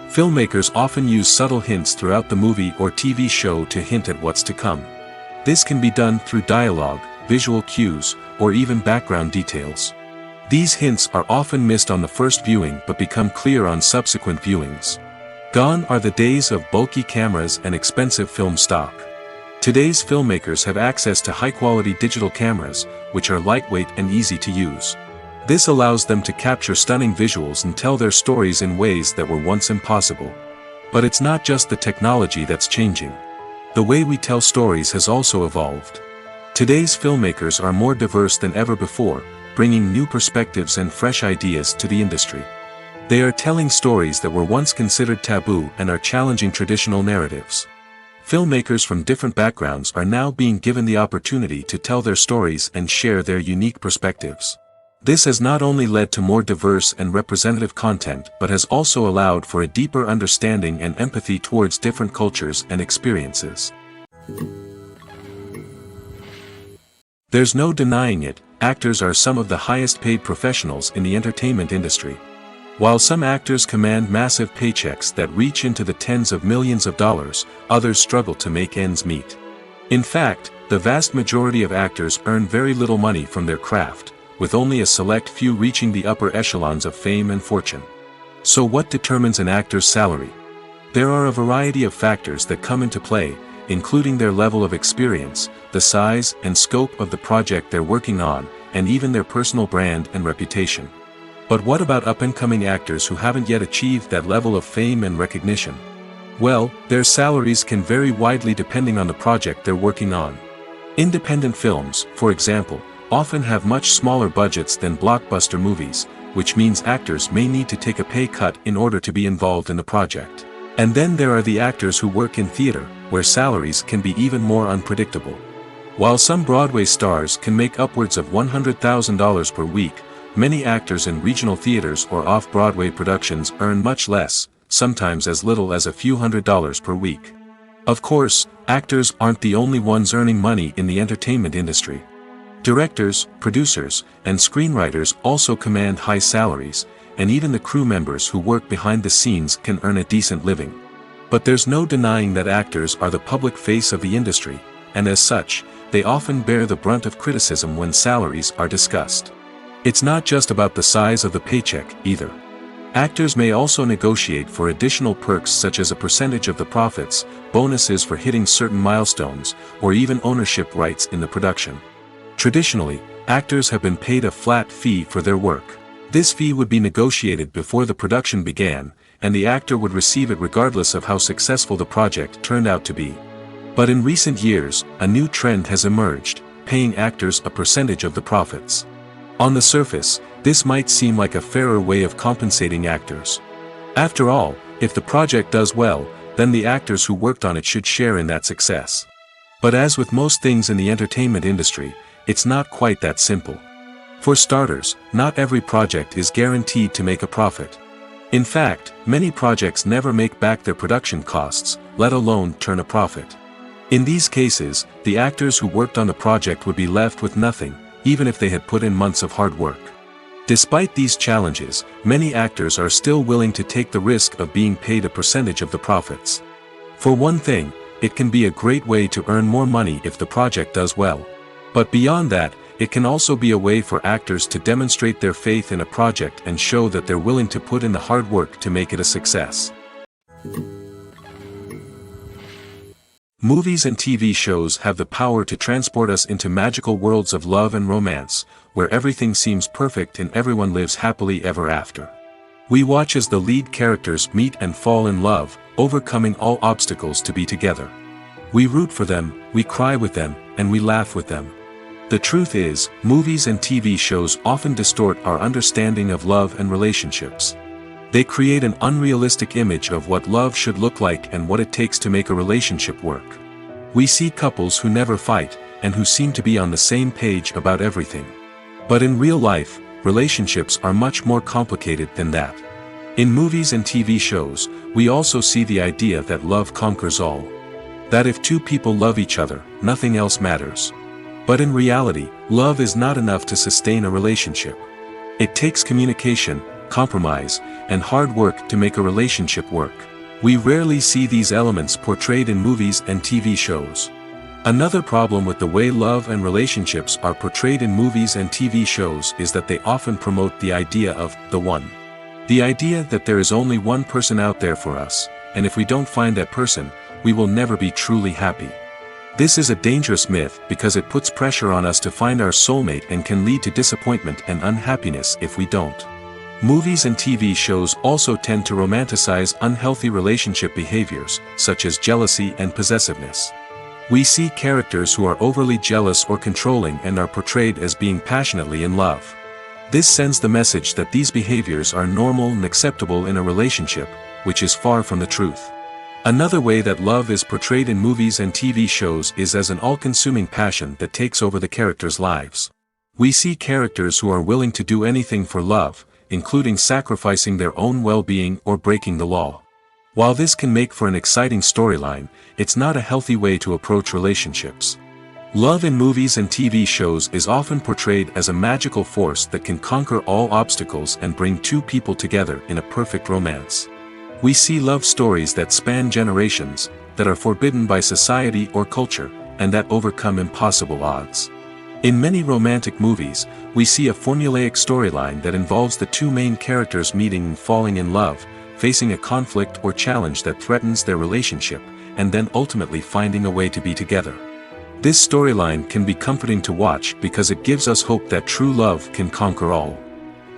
A: Filmmakers often use subtle hints throughout the movie or TV show to hint at what's to come. This can be done through dialogue, visual cues, or even background details. These hints are often missed on the first viewing but become clear on subsequent viewings. Gone are the days of bulky cameras and expensive film stock. Today's filmmakers have access to high-quality digital cameras, which are lightweight and easy to use. This allows them to capture stunning visuals and tell their stories in ways that were once impossible. But it's not just the technology that's changing. The way we tell stories has also evolved. Today's filmmakers are more diverse than ever before, bringing new perspectives and fresh ideas to the industry. They are telling stories that were once considered taboo and are challenging traditional narratives. Filmmakers from different backgrounds are now being given the opportunity to tell their stories and share their unique perspectives. This has not only led to more diverse and representative content but has also allowed for a deeper understanding and empathy towards different cultures and experiences. There's no denying it, actors are some of the highest paid professionals in the entertainment industry. While some actors command massive paychecks that reach into the tens of millions of dollars, others struggle to make ends meet. In fact, the vast majority of actors earn very little money from their craft, with only a select few reaching the upper echelons of fame and fortune. So what determines an actor's salary? There are a variety of factors that come into play, including their level of experience, the size and scope of the project they're working on, and even their personal brand and reputation. But what about up-and-coming actors who haven't yet achieved that level of fame and recognition? Well, their salaries can vary widely depending on the project they're working on. Independent films, for example, often have much smaller budgets than blockbuster movies, which means actors may need to take a pay cut in order to be involved in the project. And then there are the actors who work in theater, where salaries can be even more unpredictable. While some Broadway stars can make upwards of $100,000 per week, many actors in regional theaters or off-Broadway productions earn much less, sometimes as little as a few $100s per week. Of course, actors aren't the only ones earning money in the entertainment industry. Directors, producers, and screenwriters also command high salaries, and even the crew members who work behind the scenes can earn a decent living. But there's no denying that actors are the public face of the industry, and as such, they often bear the brunt of criticism when salaries are discussed. It's not just about the size of the paycheck, either. Actors may also negotiate for additional perks such as a percentage of the profits, bonuses for hitting certain milestones, or even ownership rights in the production. Traditionally, actors have been paid a flat fee for their work. This fee would be negotiated before the production began, and the actor would receive it regardless of how successful the project turned out to be. But in recent years, a new trend has emerged, paying actors a percentage of the profits. On the surface, this might seem like a fairer way of compensating actors. After all, if the project does well, then the actors who worked on it should share in that success. But as with most things in the entertainment industry, it's not quite that simple. For starters, not every project is guaranteed to make a profit. In fact, many projects never make back their production costs, let alone turn a profit. In these cases, the actors who worked on the project would be left with nothing, even if they had put in months of hard work. Despite these challenges, many actors are still willing to take the risk of being paid a percentage of the profits. For one thing, it can be a great way to earn more money if the project does well. But beyond that, it can also be a way for actors to demonstrate their faith in a project and show that they're willing to put in the hard work to make it a success. Movies and TV shows have the power to transport us into magical worlds of love and romance, where everything seems perfect and everyone lives happily ever after. We watch as the lead characters meet and fall in love, overcoming all obstacles to be together. We root for them, we cry with them, and we laugh with them. The truth is, movies and TV shows often distort our understanding of love and relationships. They create an unrealistic image of what love should look like and what it takes to make a relationship work. We see couples who never fight, and who seem to be on the same page about everything. But in real life, relationships are much more complicated than that. In movies and TV shows, we also see the idea that love conquers all. That if two people love each other, nothing else matters. But in reality, love is not enough to sustain a relationship. It takes communication, compromise, and hard work to make a relationship work. We rarely see these elements portrayed in movies and TV shows. Another problem with the way love and relationships are portrayed in movies and TV shows is that they often promote the idea of the one. The idea that there is only one person out there for us, and if we don't find that person, we will never be truly happy. This is a dangerous myth because it puts pressure on us to find our soulmate and can lead to disappointment and unhappiness if we don't. Movies and TV shows also tend to romanticize unhealthy relationship behaviors, such as jealousy and possessiveness. We see characters who are overly jealous or controlling and are portrayed as being passionately in love. This sends the message that these behaviors are normal and acceptable in a relationship, which is far from the truth. Another way that love is portrayed in movies and TV shows is as an all-consuming passion that takes over the characters' lives. We see characters who are willing to do anything for love, including sacrificing their own well-being or breaking the law. While this can make for an exciting storyline, it's not a healthy way to approach relationships. Love in movies and TV shows is often portrayed as a magical force that can conquer all obstacles and bring two people together in a perfect romance. We see love stories that span generations, that are forbidden by society or culture, and that overcome impossible odds. In many romantic movies, we see a formulaic storyline that involves the two main characters meeting and falling in love, facing a conflict or challenge that threatens their relationship, and then ultimately finding a way to be together. This storyline can be comforting to watch because it gives us hope that true love can conquer all.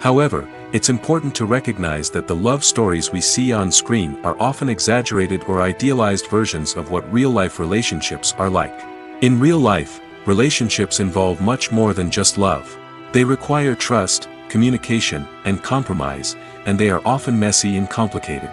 A: However, it's important to recognize that the love stories we see on screen are often exaggerated or idealized versions of what real-life relationships are like. In real life, relationships involve much more than just love. They require trust, communication, and compromise, and they are often messy and complicated.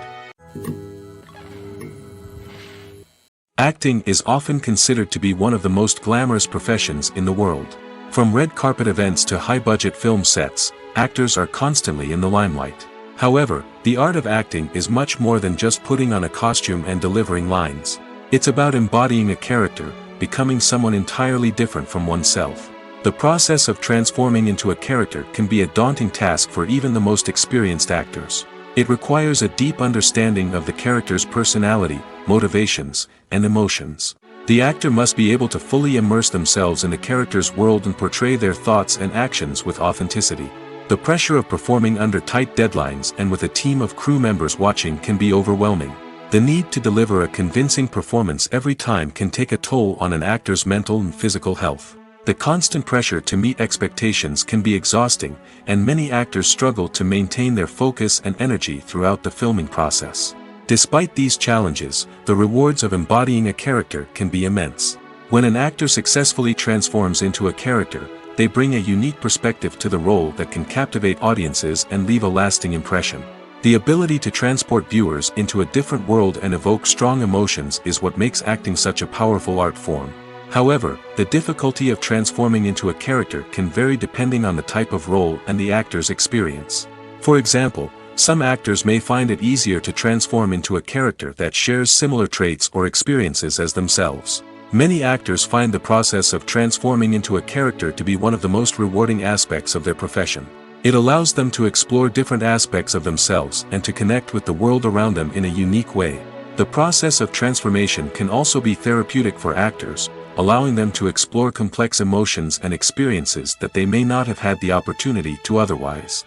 A: Acting is often considered to be one of the most glamorous professions in the world. From red carpet events to high-budget film sets, actors are constantly in the limelight. However, the art of acting is much more than just putting on a costume and delivering lines. It's about embodying a character, becoming someone entirely different from oneself. The process of transforming into a character can be a daunting task for even the most experienced actors. It requires a deep understanding of the character's personality, motivations, and emotions. The actor must be able to fully immerse themselves in the character's world and portray their thoughts and actions with authenticity. The pressure of performing under tight deadlines and with a team of crew members watching can be overwhelming. The need to deliver a convincing performance every time can take a toll on an actor's mental and physical health. The constant pressure to meet expectations can be exhausting, and many actors struggle to maintain their focus and energy throughout the filming process. Despite these challenges, the rewards of embodying a character can be immense. When an actor successfully transforms into a character, they bring a unique perspective to the role that can captivate audiences and leave a lasting impression. The ability to transport viewers into a different world and evoke strong emotions is what makes acting such a powerful art form. However, the difficulty of transforming into a character can vary depending on the type of role and the actor's experience. For example, some actors may find it easier to transform into a character that shares similar traits or experiences as themselves. Many actors find the process of transforming into a character to be one of the most rewarding aspects of their profession. It allows them to explore different aspects of themselves and to connect with the world around them in a unique way. The process of transformation can also be therapeutic for actors, allowing them to explore complex emotions and experiences that they may not have had the opportunity to otherwise.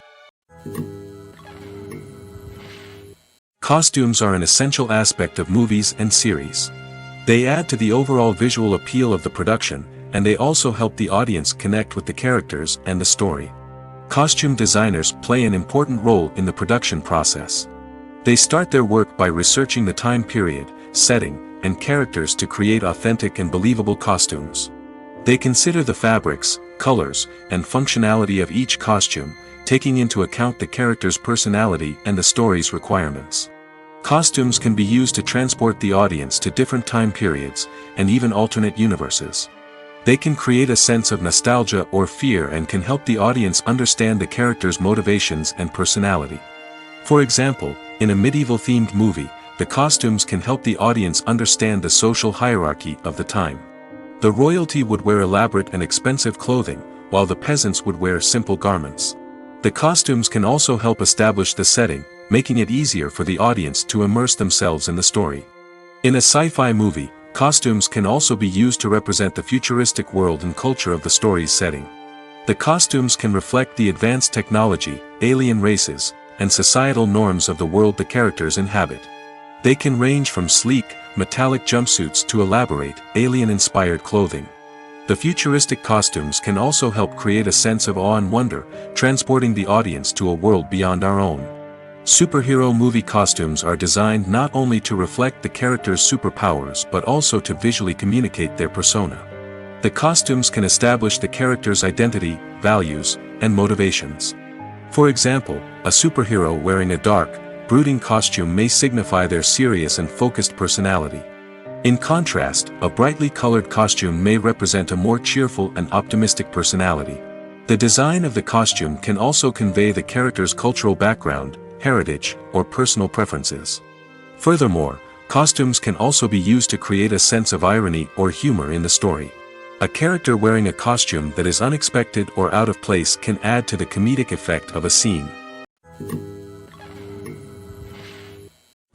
A: Costumes are an essential aspect of movies and series. They add to the overall visual appeal of the production, and they also help the audience connect with the characters and the story. Costume designers play an important role in the production process. They start their work by researching the time period, setting, and characters to create authentic and believable costumes. They consider the fabrics, colors, and functionality of each costume, taking into account the character's personality and the story's requirements. Costumes can be used to transport the audience to different time periods, and even alternate universes. They can create a sense of nostalgia or fear and can help the audience understand the character's motivations and personality. For example, in a medieval-themed movie, the costumes can help the audience understand the social hierarchy of the time. The royalty would wear elaborate and expensive clothing, while the peasants would wear simple garments. The costumes can also help establish the setting, making it easier for the audience to immerse themselves in the story. In a sci-fi movie, Costumes can also be used to represent the futuristic world and culture of the story's setting. The costumes can reflect the advanced technology, alien races, and societal norms of the world the characters inhabit. They can range from sleek, metallic jumpsuits to elaborate, alien-inspired clothing. The futuristic costumes can also help create a sense of awe and wonder, transporting the audience to a world beyond our own. Superhero movie costumes are designed not only to reflect the character's superpowers but also to visually communicate their persona. The costumes can establish the character's identity, values, and motivations. For example, a superhero wearing a dark, brooding costume may signify their serious and focused personality. In contrast, a brightly colored costume may represent a more cheerful and optimistic personality. The design of the costume can also convey the character's cultural background, heritage, or personal preferences. Furthermore, costumes can also be used to create a sense of irony or humor in the story. A character wearing a costume that is unexpected or out of place can add to the comedic effect of a scene.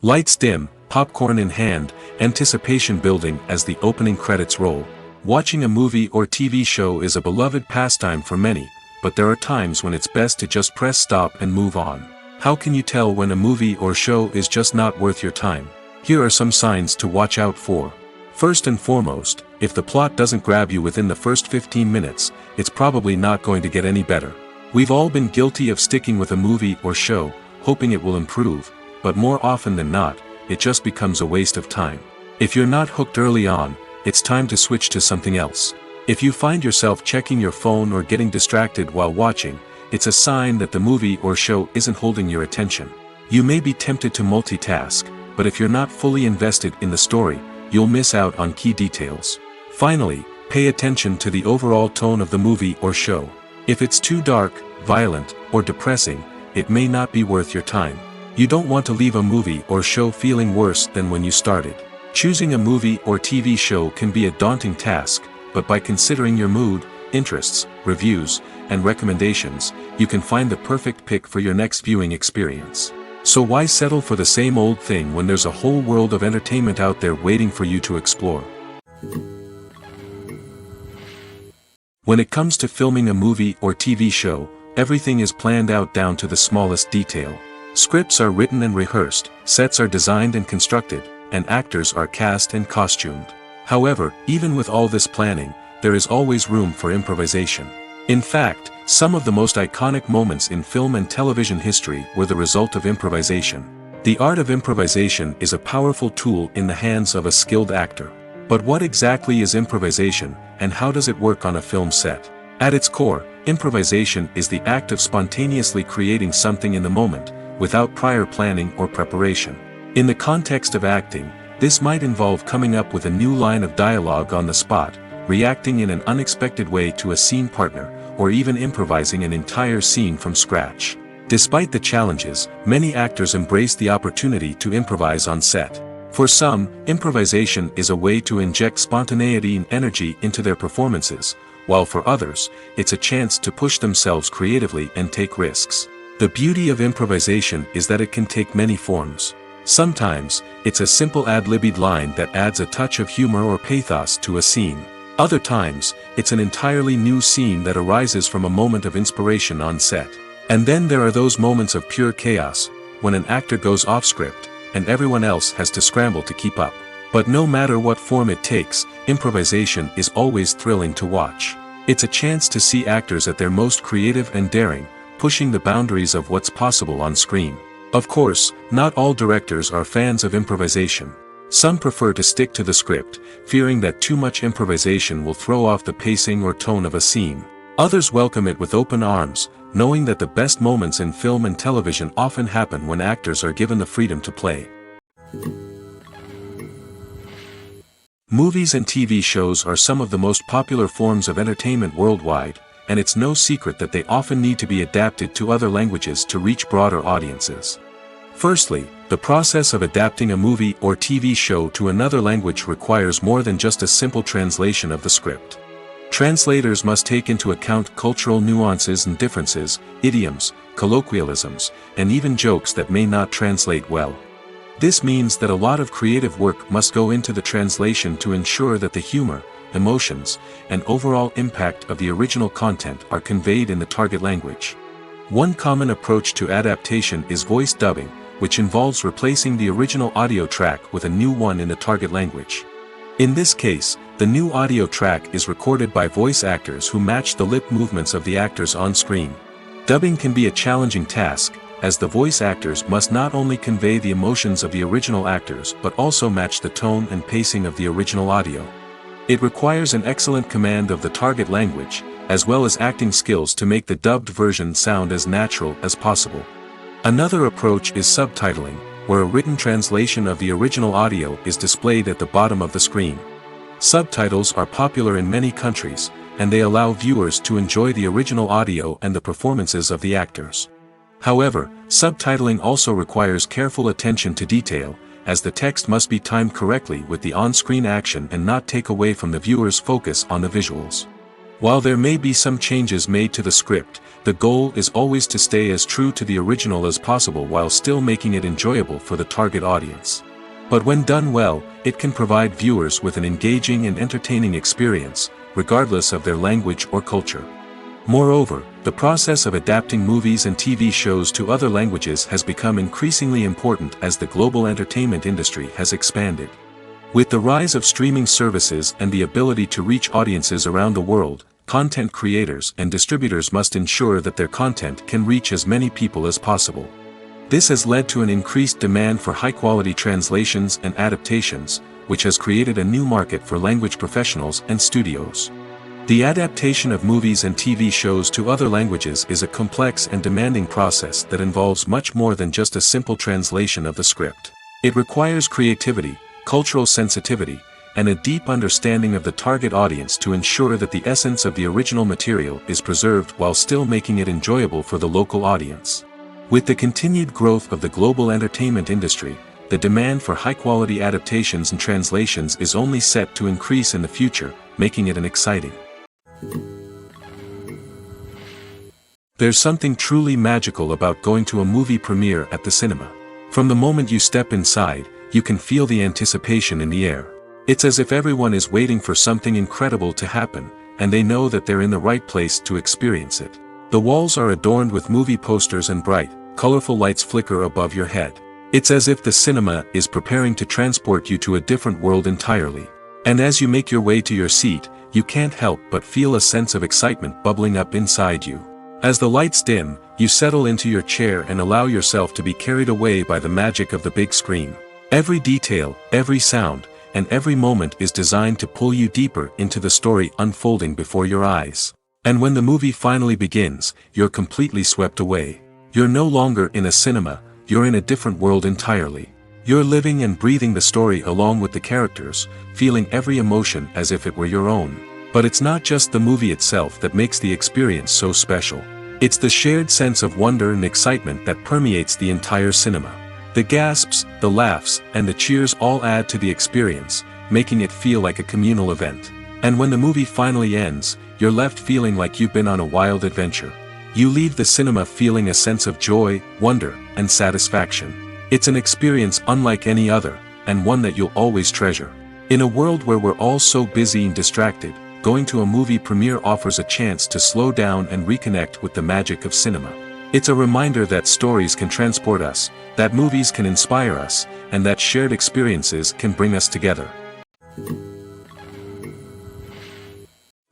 A: Lights dim, popcorn in hand, anticipation building as the opening credits roll. Watching a movie or TV show is a beloved pastime for many, but there are times when it's best to just press stop and move on. How can you tell when a movie or show is just not worth your time? Here are some signs to watch out for. First and foremost, if the plot doesn't grab you within the first 15 minutes, it's probably not going to get any better. We've all been guilty of sticking with a movie or show, hoping it will improve, but more often than not, it just becomes a waste of time. If you're not hooked early on, it's time to switch to something else. If you find yourself checking your phone or getting distracted while watching, it's a sign that the movie or show isn't holding your attention. You may be tempted to multitask, but if you're not fully invested in the story, you'll miss out on key details. Finally, pay attention to the overall tone of the movie or show. If it's too dark, violent, or depressing, it may not be worth your time. You don't want to leave a movie or show feeling worse than when you started. Choosing a movie or TV show can be a daunting task, but by considering your mood, interests, reviews, and recommendations, you can find the perfect pick for your next viewing experience. So why settle for the same old thing when there's a whole world of entertainment out there waiting for you to explore? When it comes to filming a movie or TV show, everything is planned out down to the smallest detail. Scripts are written and rehearsed, sets are designed and constructed, and actors are cast and costumed. However, even with all this planning, there is always room for improvisation. In fact, some of the most iconic moments in film and television history were the result of improvisation. The art of improvisation is a powerful tool in the hands of a skilled actor. But what exactly is improvisation, and how does it work on a film set? At its core, improvisation is the act of spontaneously creating something in the moment, without prior planning or preparation. In the context of acting, this might involve coming up with a new line of dialogue on the spot, reacting in an unexpected way to a scene partner, or even improvising an entire scene from scratch. Despite the challenges, many actors embrace the opportunity to improvise on set. For some, improvisation is a way to inject spontaneity and energy into their performances, while for others, it's a chance to push themselves creatively and take risks. The beauty of improvisation is that it can take many forms. Sometimes, it's a simple ad-libbed line that adds a touch of humor or pathos to a scene. Other times, it's an entirely new scene that arises from a moment of inspiration on set. And then there are those moments of pure chaos, when an actor goes off script, and everyone else has to scramble to keep up. But no matter what form it takes, improvisation is always thrilling to watch. It's a chance to see actors at their most creative and daring, pushing the boundaries of what's possible on screen. Of course, not all directors are fans of improvisation. Some prefer to stick to the script, fearing that too much improvisation will throw off the pacing or tone of a scene. Others welcome it with open arms, knowing that the best moments in film and television often happen when actors are given the freedom to play. Movies and TV shows are some of the most popular forms of entertainment worldwide, and it's no secret that they often need to be adapted to other languages to reach broader audiences. Firstly, the process of adapting a movie or TV show to another language requires more than just a simple translation of the script. Translators must take into account cultural nuances and differences, idioms, colloquialisms, and even jokes that may not translate well. This means that a lot of creative work must go into the translation to ensure that the humor, emotions, and overall impact of the original content are conveyed in the target language. One common approach to adaptation is voice dubbing, which involves replacing the original audio track with a new one in the target language. In this case, the new audio track is recorded by voice actors who match the lip movements of the actors on screen. Dubbing can be a challenging task, as the voice actors must not only convey the emotions of the original actors but also match the tone and pacing of the original audio. It requires an excellent command of the target language, as well as acting skills to make the dubbed version sound as natural as possible. Another approach is subtitling, where a written translation of the original audio is displayed at the bottom of the screen. Subtitles are popular in many countries, and they allow viewers to enjoy the original audio and the performances of the actors. However, subtitling also requires careful attention to detail, as the text must be timed correctly with the on-screen action and not take away from the viewer's focus on the visuals. While there may be some changes made to the script, the goal is always to stay as true to the original as possible while still making it enjoyable for the target audience. But when done well, it can provide viewers with an engaging and entertaining experience, regardless of their language or culture. Moreover, the process of adapting movies and TV shows to other languages has become increasingly important as the global entertainment industry has expanded. With the rise of streaming services and the ability to reach audiences around the world, content creators and distributors must ensure that their content can reach as many people as possible. This has led to an increased demand for high-quality translations and adaptations, which has created a new market for language professionals and studios. The adaptation of movies and TV shows to other languages is a complex and demanding process that involves much more than just a simple translation of the script. It requires creativity, cultural sensitivity, and a deep understanding of the target audience to ensure that the essence of the original material is preserved while still making it enjoyable for the local audience. With the continued growth of the global entertainment industry, the demand for high-quality adaptations and translations is only set to increase in the future, making it an exciting. There's something truly magical about going to a movie premiere at the cinema. From the moment you step inside, you can feel the anticipation in the air. It's as if everyone is waiting for something incredible to happen, and they know that they're in the right place to experience it. The walls are adorned with movie posters and bright, colorful lights flicker above your head. It's as if the cinema is preparing to transport you to a different world entirely. And as you make your way to your seat, you can't help but feel a sense of excitement bubbling up inside you. As the lights dim, you settle into your chair and allow yourself to be carried away by the magic of the big screen. Every detail, every sound, and every moment is designed to pull you deeper into the story unfolding before your eyes. And when the movie finally begins, you're completely swept away. You're no longer in a cinema, you're in a different world entirely. You're living and breathing the story along with the characters, feeling every emotion as if it were your own. But it's not just the movie itself that makes the experience so special. It's the shared sense of wonder and excitement that permeates the entire cinema. The gasps, the laughs, and the cheers all add to the experience, making it feel like a communal event. And when the movie finally ends, you're left feeling like you've been on a wild adventure. You leave the cinema feeling a sense of joy, wonder, and satisfaction. It's an experience unlike any other, and one that you'll always treasure. In a world where we're all so busy and distracted, going to a movie premiere offers a chance to slow down and reconnect with the magic of cinema. It's a reminder that stories can transport us, that movies can inspire us, and that shared experiences can bring us together.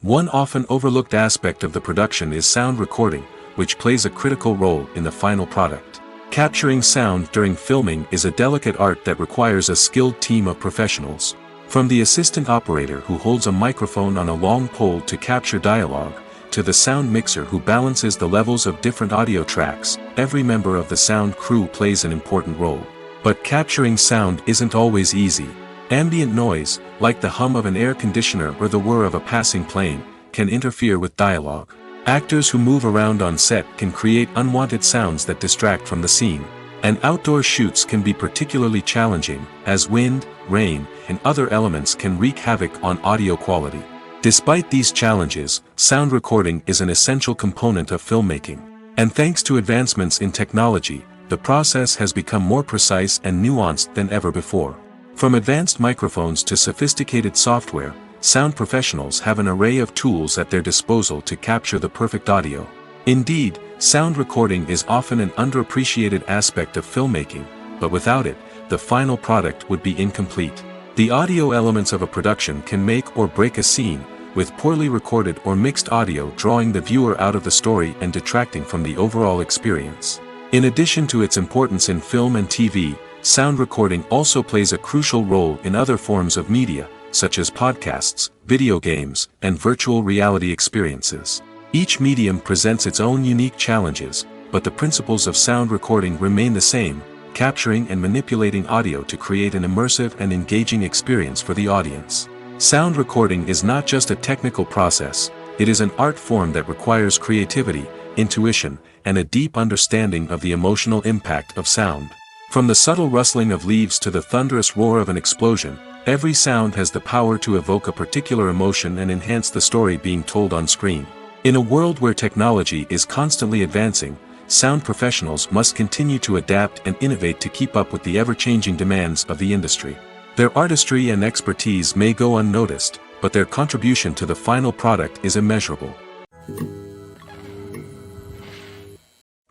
A: One often overlooked aspect of the production is sound recording, which plays a critical role in the final product. Capturing sound during filming is a delicate art that requires a skilled team of professionals. From the assistant operator who holds a microphone on a long pole to capture dialogue, to the sound mixer who balances the levels of different audio tracks, every member of the sound crew plays an important role. But capturing sound isn't always easy. Ambient noise, like the hum of an air conditioner or the whir of a passing plane, can interfere with dialogue. Actors who move around on set can create unwanted sounds that distract from the scene. And outdoor shoots can be particularly challenging, as wind, rain, and other elements can wreak havoc on audio quality. Despite these challenges, sound recording is an essential component of filmmaking. And thanks to advancements in technology, the process has become more precise and nuanced than ever before. From advanced microphones to sophisticated software, sound professionals have an array of tools at their disposal to capture the perfect audio. Indeed, sound recording is often an underappreciated aspect of filmmaking, but without it, the final product would be incomplete. The audio elements of a production can make or break a scene, with poorly recorded or mixed audio drawing the viewer out of the story and detracting from the overall experience. In addition to its importance in film and TV, sound recording also plays a crucial role in other forms of media, such as podcasts, video games, and virtual reality experiences. Each medium presents its own unique challenges, but the principles of sound recording remain the same, capturing and manipulating audio to create an immersive and engaging experience for the audience. Sound recording is not just a technical process, it is an art form that requires creativity, intuition, and a deep understanding of the emotional impact of sound. From the subtle rustling of leaves to the thunderous roar of an explosion, every sound has the power to evoke a particular emotion and enhance the story being told on screen. In a world where technology is constantly advancing, sound professionals must continue to adapt and innovate to keep up with the ever-changing demands of the industry. Their artistry and expertise may go unnoticed, but their contribution to the final product is immeasurable.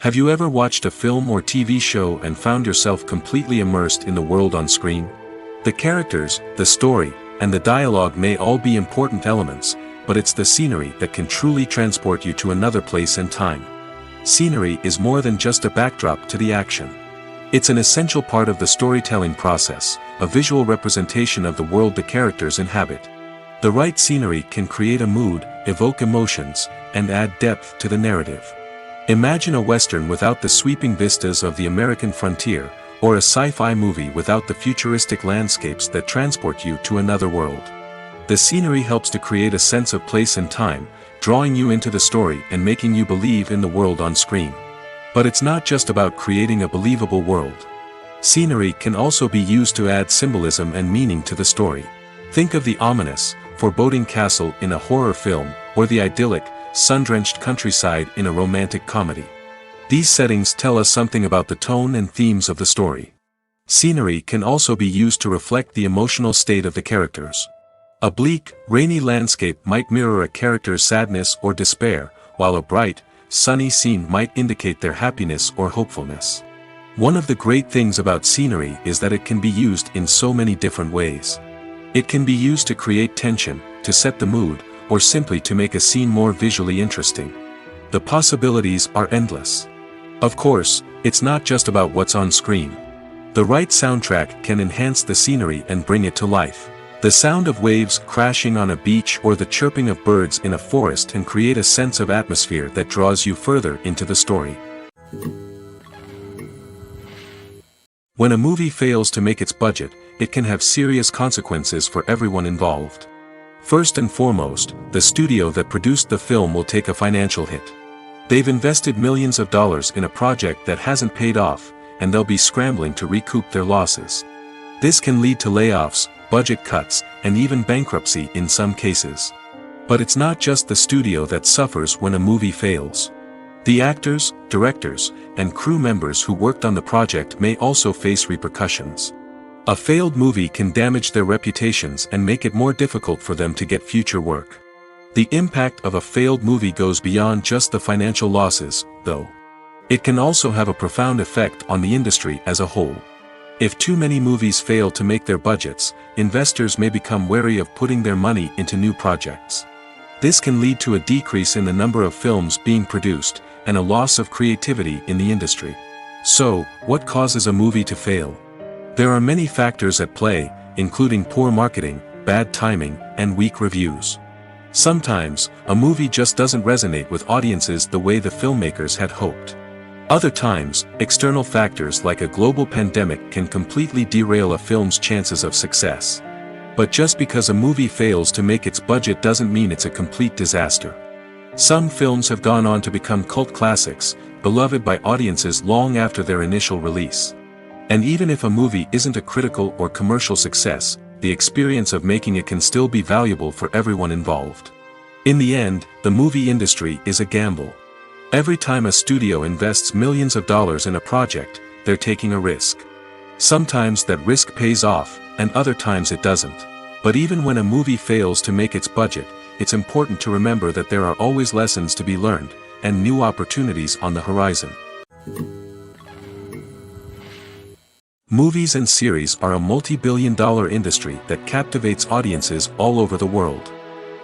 A: Have you ever watched a film or TV show and found yourself completely immersed in the world on screen? The characters, the story, and the dialogue may all be important elements, but it's the scenery that can truly transport you to another place and time. Scenery is more than just a backdrop to the action. It's an essential part of the storytelling process, a visual representation of the world the characters inhabit. The right scenery can create a mood, evoke emotions, and add depth to the narrative. Imagine a Western without the sweeping vistas of the American frontier, or a sci-fi movie without the futuristic landscapes that transport you to another world. The scenery helps to create a sense of place and time, drawing you into the story and making you believe in the world on screen. But it's not just about creating a believable world. Scenery can also be used to add symbolism and meaning to the story. Think of the ominous, foreboding castle in a horror film, or the idyllic, sun-drenched countryside in a romantic comedy. These settings tell us something about the tone and themes of the story. Scenery can also be used to reflect the emotional state of the characters. A bleak, rainy landscape might mirror a character's sadness or despair, while a bright, sunny scene might indicate their happiness or hopefulness. One of the great things about scenery is that it can be used in so many different ways. It can be used to create tension, to set the mood, or simply to make a scene more visually interesting. The possibilities are endless. Of course, it's not just about what's on screen. The right soundtrack can enhance the scenery and bring it to life. The sound of waves crashing on a beach or the chirping of birds in a forest can create a sense of atmosphere that draws you further into the story. When a movie fails to make its budget, it can have serious consequences for everyone involved. First and foremost, the studio that produced the film will take a financial hit. They've invested millions of dollars in a project that hasn't paid off, and they'll be scrambling to recoup their losses. This can lead to layoffs, budget cuts, and even bankruptcy in some cases. But it's not just the studio that suffers when a movie fails. The actors, directors, and crew members who worked on the project may also face repercussions. A failed movie can damage their reputations and make it more difficult for them to get future work. The impact of a failed movie goes beyond just the financial losses, though. It can also have a profound effect on the industry as a whole. If too many movies fail to make their budgets, investors may become wary of putting their money into new projects. This can lead to a decrease in the number of films being produced, and a loss of creativity in the industry. So, what causes a movie to fail? There are many factors at play, including poor marketing, bad timing, and weak reviews. Sometimes, a movie just doesn't resonate with audiences the way the filmmakers had hoped. Other times, external factors like a global pandemic can completely derail a film's chances of success. But just because a movie fails to make its budget doesn't mean it's a complete disaster. Some films have gone on to become cult classics, beloved by audiences long after their initial release. And even if a movie isn't a critical or commercial success, the experience of making it can still be valuable for everyone involved. In the end, the movie industry is a gamble. Every time a studio invests millions of dollars in a project, they're taking a risk. Sometimes that risk pays off, and other times it doesn't. But even when a movie fails to make its budget, it's important to remember that there are always lessons to be learned, and new opportunities on the horizon. Movies and series are a multi-billion-dollar industry that captivates audiences all over the world.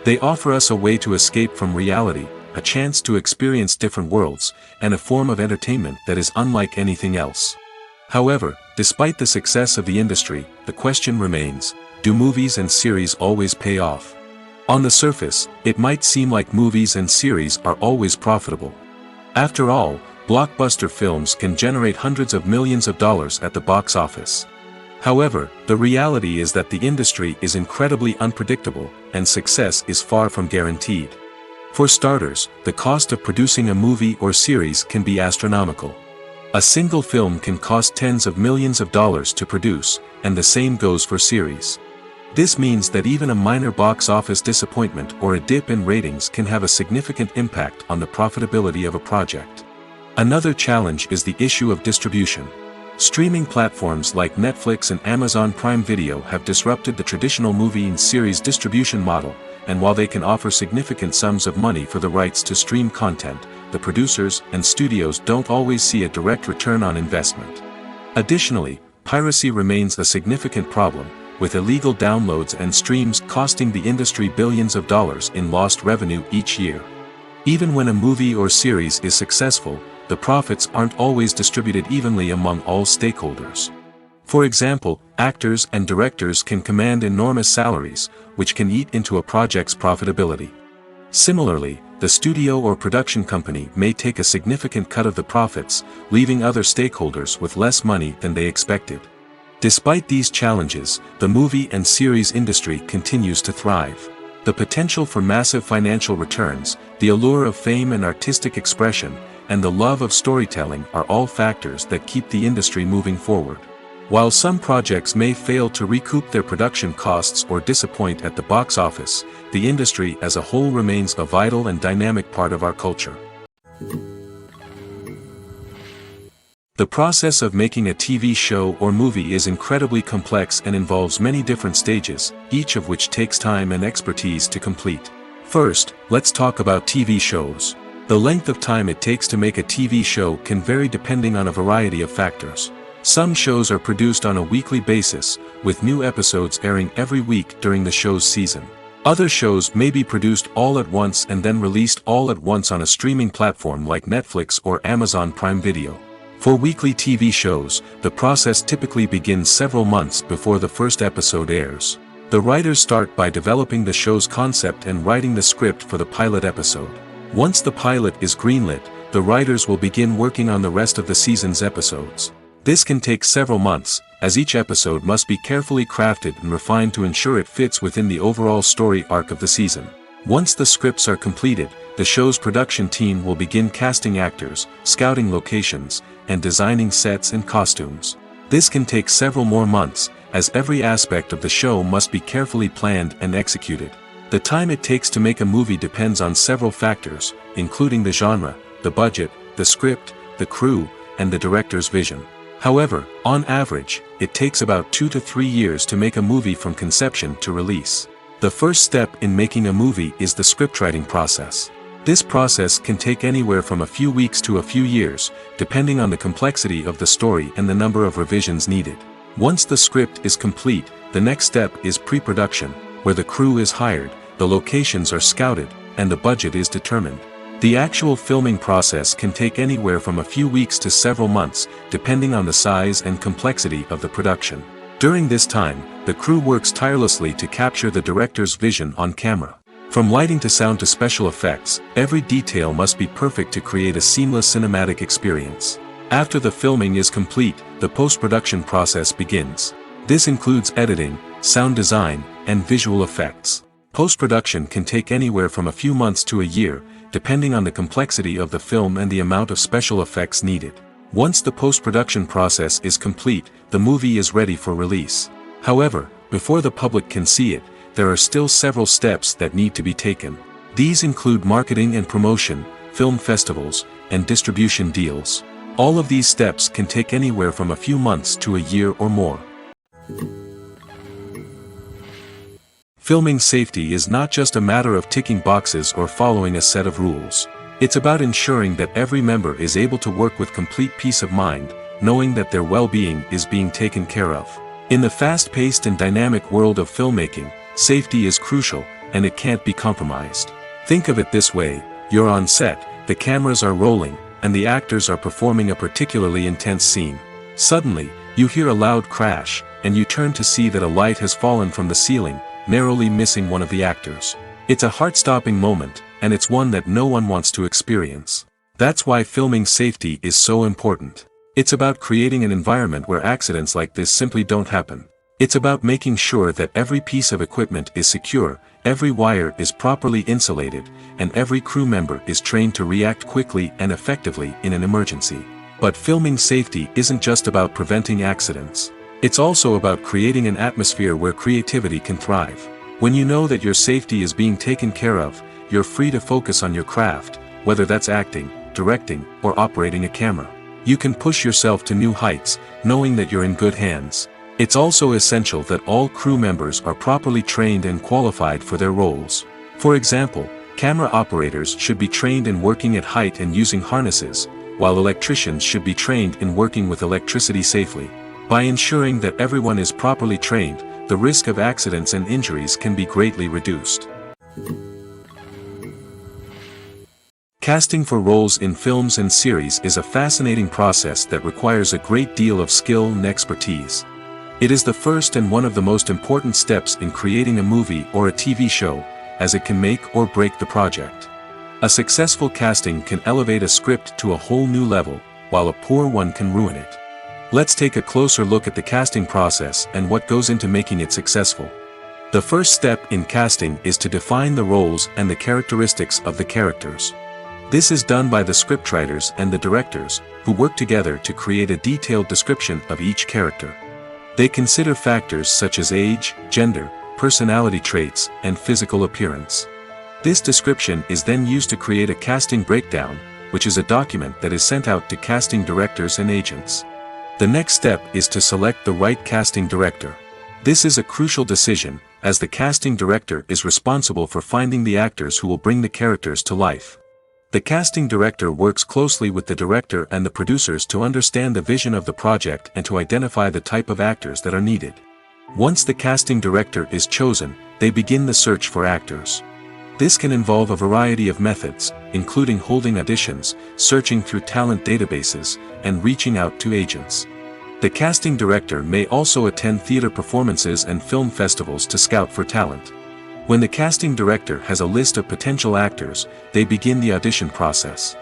A: They offer us a way to escape from reality, a chance to experience different worlds, and a form of entertainment that is unlike anything else. However, despite the success of the industry, the question remains, do movies and series always pay off? On the surface, it might seem like movies and series are always profitable. After all, blockbuster films can generate hundreds of millions of dollars at the box office. However, the reality is that the industry is incredibly unpredictable, and success is far from guaranteed. For starters, the cost of producing a movie or series can be astronomical. A single film can cost tens of millions of dollars to produce, and the same goes for series. This means that even a minor box office disappointment or a dip in ratings can have a significant impact on the profitability of a project. Another challenge is the issue of distribution. Streaming platforms like Netflix and Amazon Prime Video have disrupted the traditional movie and series distribution model, and while they can offer significant sums of money for the rights to stream content, the producers and studios don't always see a direct return on investment. Additionally, piracy remains a significant problem, with illegal downloads and streams costing the industry billions of dollars in lost revenue each year. Even when a movie or series is successful, the profits aren't always distributed evenly among all stakeholders. For example, actors and directors can command enormous salaries, which can eat into a project's profitability. Similarly, the studio or production company may take a significant cut of the profits, leaving other stakeholders with less money than they expected. Despite these challenges, the movie and series industry continues to thrive. The potential for massive financial returns, the allure of fame and artistic expression, and the love of storytelling are all factors that keep the industry moving forward. While some projects may fail to recoup their production costs or disappoint at the box office, the industry as a whole remains a vital and dynamic part of our culture. The process of making a TV show or movie is incredibly complex and involves many different stages, each of which takes time and expertise to complete. First, let's talk about TV shows. The length of time it takes to make a TV show can vary depending on a variety of factors. Some shows are produced on a weekly basis, with new episodes airing every week during the show's season. Other shows may be produced all at once and then released all at once on a streaming platform like Netflix or Amazon Prime Video. For weekly TV shows, the process typically begins several months before the first episode airs. The writers start by developing the show's concept and writing the script for the pilot episode. Once the pilot is greenlit, the writers will begin working on the rest of the season's episodes. This can take several months, as each episode must be carefully crafted and refined to ensure it fits within the overall story arc of the season. Once the scripts are completed, the show's production team will begin casting actors, scouting locations, and designing sets and costumes. This can take several more months, as every aspect of the show must be carefully planned and executed. The time it takes to make a movie depends on several factors, including the genre, the budget, the script, the crew, and the director's vision. However, on average, it takes about 2 to 3 years to make a movie from conception to release. The first step in making a movie is the scriptwriting process. This process can take anywhere from a few weeks to a few years, depending on the complexity of the story and the number of revisions needed. Once the script is complete, the next step is pre-production, where the crew is hired, the locations are scouted, and the budget is determined. The actual filming process can take anywhere from a few weeks to several months, depending on the size and complexity of the production. During this time, the crew works tirelessly to capture the director's vision on camera. From lighting to sound to special effects, every detail must be perfect to create a seamless cinematic experience. After the filming is complete, the post-production process begins. This includes editing, sound design, and visual effects. Post-production can take anywhere from a few months to a year, depending on the complexity of the film and the amount of special effects needed. Once the post-production process is complete, the movie is ready for release. However, before the public can see it, there are still several steps that need to be taken. These include marketing and promotion, film festivals, and distribution deals. All of these steps can take anywhere from a few months to a year or more. Filming safety is not just a matter of ticking boxes or following a set of rules. It's about ensuring that every member is able to work with complete peace of mind, knowing that their well-being is being taken care of. In the fast-paced and dynamic world of filmmaking, safety is crucial, and it can't be compromised. Think of it this way: you're on set, the cameras are rolling, and the actors are performing a particularly intense scene. Suddenly, you hear a loud crash, and you turn to see that a light has fallen from the ceiling, narrowly missing one of the actors. It's a heart-stopping moment, and it's one that no one wants to experience. That's why filming safety is so important. It's about creating an environment where accidents like this simply don't happen. It's about making sure that every piece of equipment is secure, every wire is properly insulated, and every crew member is trained to react quickly and effectively in an emergency. But filming safety isn't just about preventing accidents. It's also about creating an atmosphere where creativity can thrive. When you know that your safety is being taken care of, you're free to focus on your craft, whether that's acting, directing, or operating a camera. You can push yourself to new heights, knowing that you're in good hands. It's also essential that all crew members are properly trained and qualified for their roles. For example, camera operators should be trained in working at height and using harnesses, while electricians should be trained in working with electricity safely. By ensuring that everyone is properly trained, the risk of accidents and injuries can be greatly reduced. Casting for roles in films and series is a fascinating process that requires a great deal of skill and expertise. It is the first and one of the most important steps in creating a movie or a TV show, as it can make or break the project. A successful casting can elevate a script to a whole new level, while a poor one can ruin it. Let's take a closer look at the casting process and what goes into making it successful. The first step in casting is to define the roles and the characteristics of the characters. This is done by the scriptwriters and the directors, who work together to create a detailed description of each character. They consider factors such as age, gender, personality traits, and physical appearance. This description is then used to create a casting breakdown, which is a document that is sent out to casting directors and agents. The next step is to select the right casting director. This is a crucial decision, as the casting director is responsible for finding the actors who will bring the characters to life. The casting director works closely with the director and the producers to understand the vision of the project and to identify the type of actors that are needed. Once the casting director is chosen, they begin the search for actors. This can involve a variety of methods, including holding auditions, searching through talent databases, and reaching out to agents. The casting director may also attend theater performances and film festivals to scout for talent. When the casting director has a list of potential actors, they begin the audition process.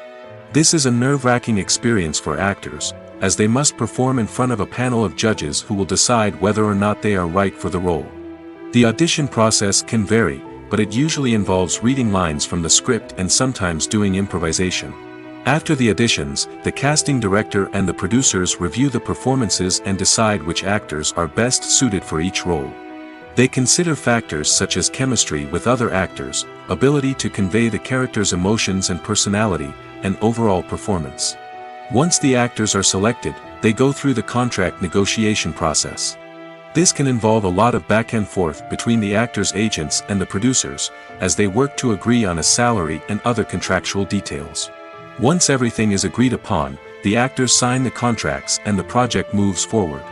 A: This is a nerve-wracking experience for actors, as they must perform in front of a panel of judges who will decide whether or not they are right for the role. The audition process can vary, but it usually involves reading lines from the script and sometimes doing improvisation. After the auditions, the casting director and the producers review the performances and decide which actors are best suited for each role. They consider factors such as chemistry with other actors, ability to convey the character's emotions and personality, and overall performance. Once the actors are selected, they go through the contract negotiation process. This can involve a lot of back and forth between the actors' agents and the producers, as they work to agree on a salary and other contractual details. Once everything is agreed upon, the actors sign the contracts and the project moves forward.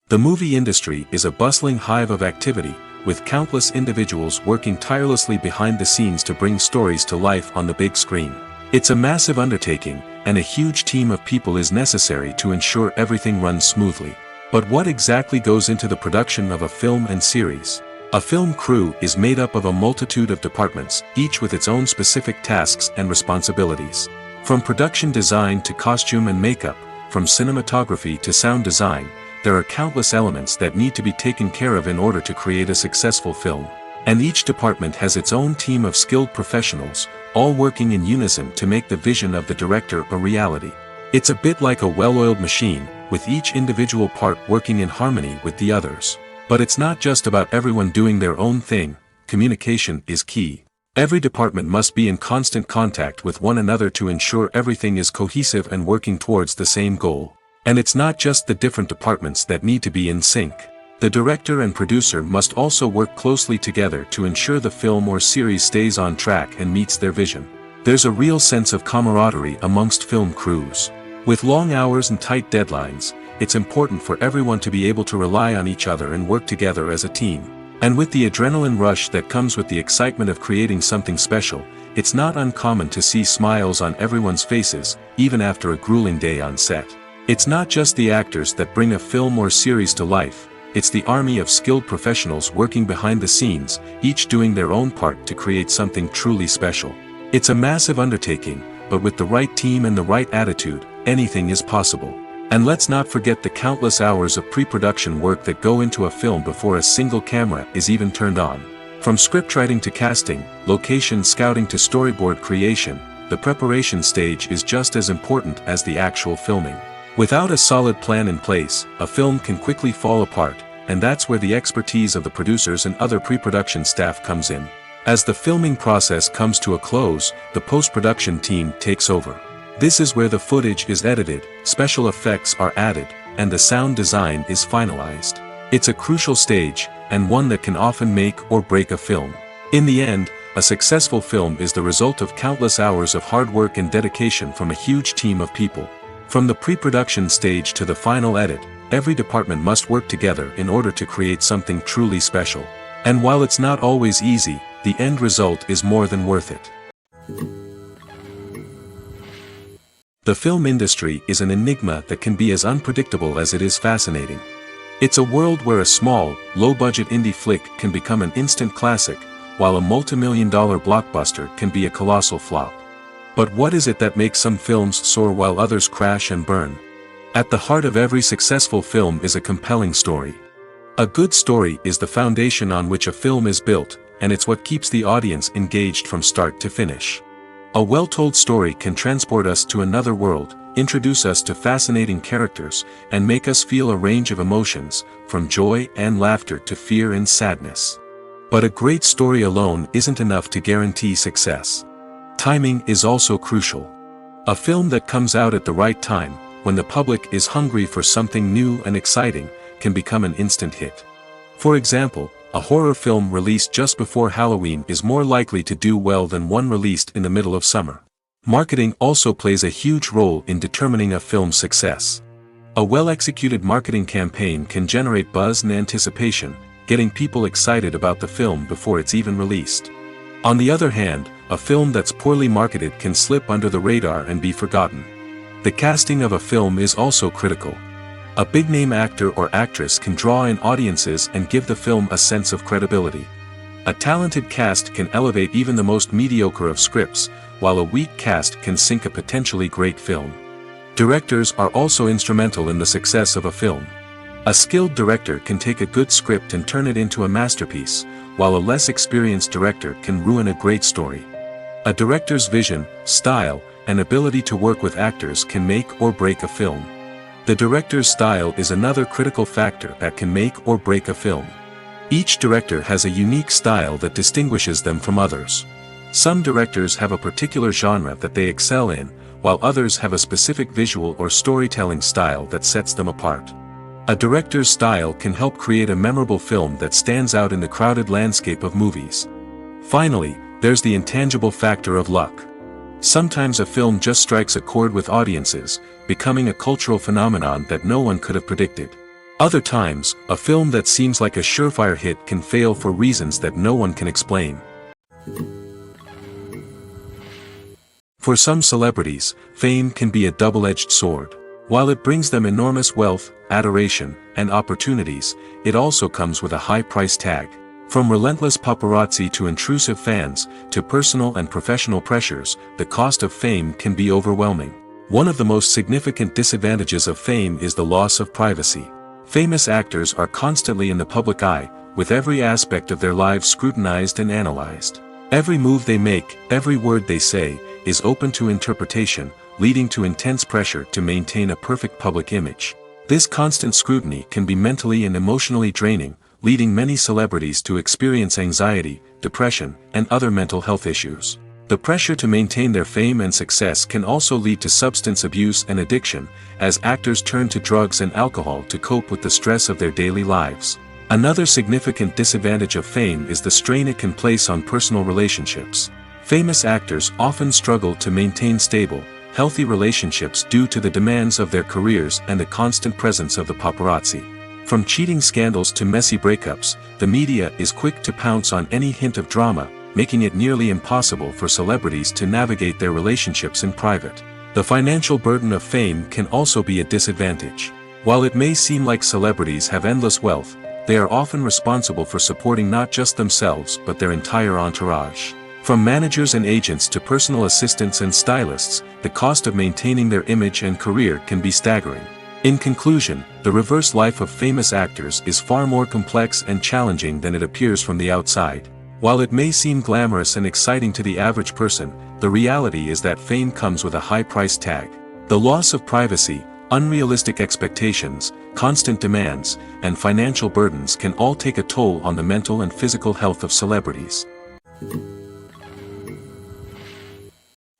A: The movie industry is a bustling hive of activity, with countless individuals working tirelessly behind the scenes to bring stories to life on the big screen. It's a massive undertaking, and a huge team of people is necessary to ensure everything runs smoothly. But what exactly goes into the production of a film and series? A film crew is made up of a multitude of departments, each with its own specific tasks and responsibilities. From production design to costume and makeup, from cinematography to sound design, there are countless elements that need to be taken care of in order to create a successful film. And each department has its own team of skilled professionals, all working in unison to make the vision of the director a reality. It's a bit like a well-oiled machine, with each individual part working in harmony with the others. But it's not just about everyone doing their own thing. Communication is key. Every department must be in constant contact with one another to ensure everything is cohesive and working towards the same goal. And it's not just the different departments that need to be in sync. The director and producer must also work closely together to ensure the film or series stays on track and meets their vision. There's a real sense of camaraderie amongst film crews. With long hours and tight deadlines, it's important for everyone to be able to rely on each other and work together as a team. And with the adrenaline rush that comes with the excitement of creating something special, it's not uncommon to see smiles on everyone's faces, even after a grueling day on set. It's not just the actors that bring a film or series to life. It's the army of skilled professionals working behind the scenes, each doing their own part to create something truly special. It's a massive undertaking, but with the right team and the right attitude, anything is possible. And let's not forget the countless hours of pre-production work that go into a film before a single camera is even turned on. From scriptwriting to casting, location scouting to storyboard creation, the preparation stage is just as important as the actual filming. Without a solid plan in place, a film can quickly fall apart, and that's where the expertise of the producers and other pre-production staff comes in. As the filming process comes to a close, the post-production team takes over. This is where the footage is edited, special effects are added, and the sound design is finalized. It's a crucial stage, and one that can often make or break a film. In the end, a successful film is the result of countless hours of hard work and dedication from a huge team of people. From the pre-production stage to the final edit, every department must work together in order to create something truly special. And while it's not always easy, the end result is more than worth it. The film industry is an enigma that can be as unpredictable as it is fascinating. It's a world where a small, low-budget indie flick can become an instant classic, while a multi-million-dollar blockbuster can be a colossal flop. But what is it that makes some films soar while others crash and burn? At the heart of every successful film is a compelling story. A good story is the foundation on which a film is built, and it's what keeps the audience engaged from start to finish. A well-told story can transport us to another world, introduce us to fascinating characters, and make us feel a range of emotions, from joy and laughter to fear and sadness. But a great story alone isn't enough to guarantee success. Timing is also crucial. A film that comes out at the right time, when the public is hungry for something new and exciting, can become an instant hit. For example, a horror film released just before Halloween is more likely to do well than one released in the middle of summer. Marketing also plays a huge role in determining a film's success. A well-executed marketing campaign can generate buzz and anticipation, getting people excited about the film before it's even released. On the other hand, a film that's poorly marketed can slip under the radar and be forgotten. The casting of a film is also critical. A big-name actor or actress can draw in audiences and give the film a sense of credibility. A talented cast can elevate even the most mediocre of scripts, while a weak cast can sink a potentially great film. Directors are also instrumental in the success of a film. A skilled director can take a good script and turn it into a masterpiece, while a less experienced director can ruin a great story. A director's vision, style, and ability to work with actors can make or break a film. The director's style is another critical factor that can make or break a film. Each director has a unique style that distinguishes them from others. Some directors have a particular genre that they excel in, while others have a specific visual or storytelling style that sets them apart. A director's style can help create a memorable film that stands out in the crowded landscape of movies. Finally, there's the intangible factor of luck. Sometimes a film just strikes a chord with audiences, becoming a cultural phenomenon that no one could have predicted. Other times, a film that seems like a surefire hit can fail for reasons that no one can explain. For some celebrities, fame can be a double-edged sword. While it brings them enormous wealth, adoration, and opportunities, it also comes with a high price tag. From relentless paparazzi to intrusive fans, to personal and professional pressures, the cost of fame can be overwhelming. One of the most significant disadvantages of fame is the loss of privacy. Famous actors are constantly in the public eye, with every aspect of their lives scrutinized and analyzed. Every move they make, every word they say, is open to interpretation, leading to intense pressure to maintain a perfect public image. This constant scrutiny can be mentally and emotionally draining, leading many celebrities to experience anxiety, depression, and other mental health issues. The pressure to maintain their fame and success can also lead to substance abuse and addiction, as actors turn to drugs and alcohol to cope with the stress of their daily lives. Another significant disadvantage of fame is the strain it can place on personal relationships. Famous actors often struggle to maintain stable, healthy relationships due to the demands of their careers and the constant presence of the paparazzi. From cheating scandals to messy breakups, the media is quick to pounce on any hint of drama, making it nearly impossible for celebrities to navigate their relationships in private. The financial burden of fame can also be a disadvantage. While it may seem like celebrities have endless wealth, they are often responsible for supporting not just themselves but their entire entourage. From managers and agents to personal assistants and stylists, the cost of maintaining their image and career can be staggering. In conclusion, the reverse life of famous actors is far more complex and challenging than it appears from the outside. While it may seem glamorous and exciting to the average person, the reality is that fame comes with a high price tag. The loss of privacy, unrealistic expectations, constant demands, and financial burdens can all take a toll on the mental and physical health of celebrities.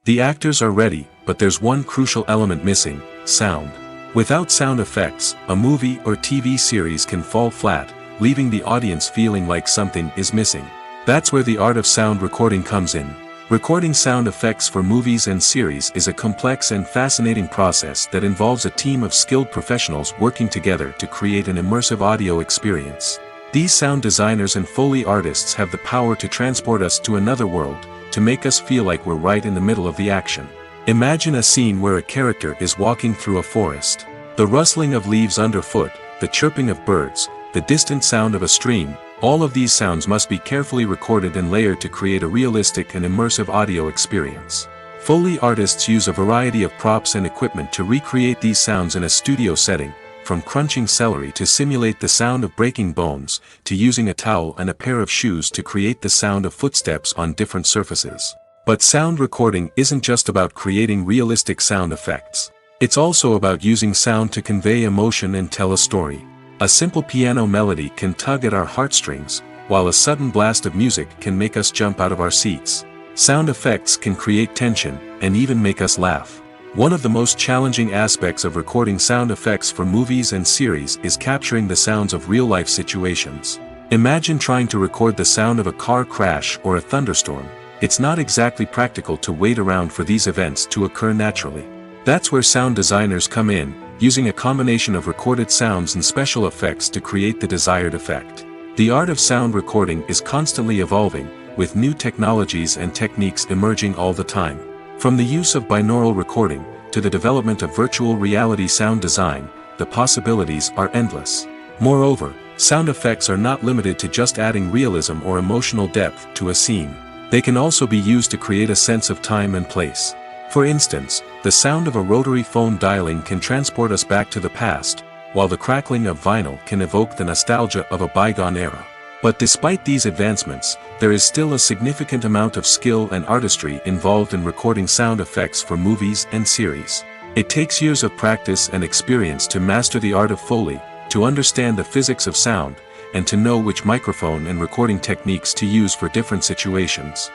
A: The actors are ready, but there's one crucial element missing: sound. Without sound effects, a movie or TV series can fall flat, leaving the audience feeling like something is missing. That's where the art of sound recording comes in. Recording sound effects for movies and series is a complex and fascinating process that involves a team of skilled professionals working together to create an immersive audio experience. These sound designers and Foley artists have the power to transport us to another world, to make us feel like we're right in the middle of the action. Imagine a scene where a character is walking through a forest. The rustling of leaves underfoot, the chirping of birds, the distant sound of a stream, all of these sounds must be carefully recorded and layered to create a realistic and immersive audio experience. Foley artists use a variety of props and equipment to recreate these sounds in a studio setting, from crunching celery to simulate the sound of breaking bones, to using a towel and a pair of shoes to create the sound of footsteps on different surfaces. But sound recording isn't just about creating realistic sound effects. It's also about using sound to convey emotion and tell a story. A simple piano melody can tug at our heartstrings, while a sudden blast of music can make us jump out of our seats. Sound effects can create tension, and even make us laugh. One of the most challenging aspects of recording sound effects for movies and series is capturing the sounds of real-life situations. Imagine trying to record the sound of a car crash or a thunderstorm. It's not exactly practical to wait around for these events to occur naturally. That's where sound designers come in, using a combination of recorded sounds and special effects to create the desired effect. The art of sound recording is constantly evolving, with new technologies and techniques emerging all the time. From the use of binaural recording, to the development of virtual reality sound design, the possibilities are endless. Moreover, sound effects are not limited to just adding realism or emotional depth to a scene. They can also be used to create a sense of time and place. For instance, the sound of a rotary phone dialing can transport us back to the past, while the crackling of vinyl can evoke the nostalgia of a bygone era. But despite these advancements, there is still a significant amount of skill and artistry involved in recording sound effects for movies and series. It takes years of practice and experience to master the art of Foley, to understand the physics of sound, and to know which microphone and recording techniques to use for different situations.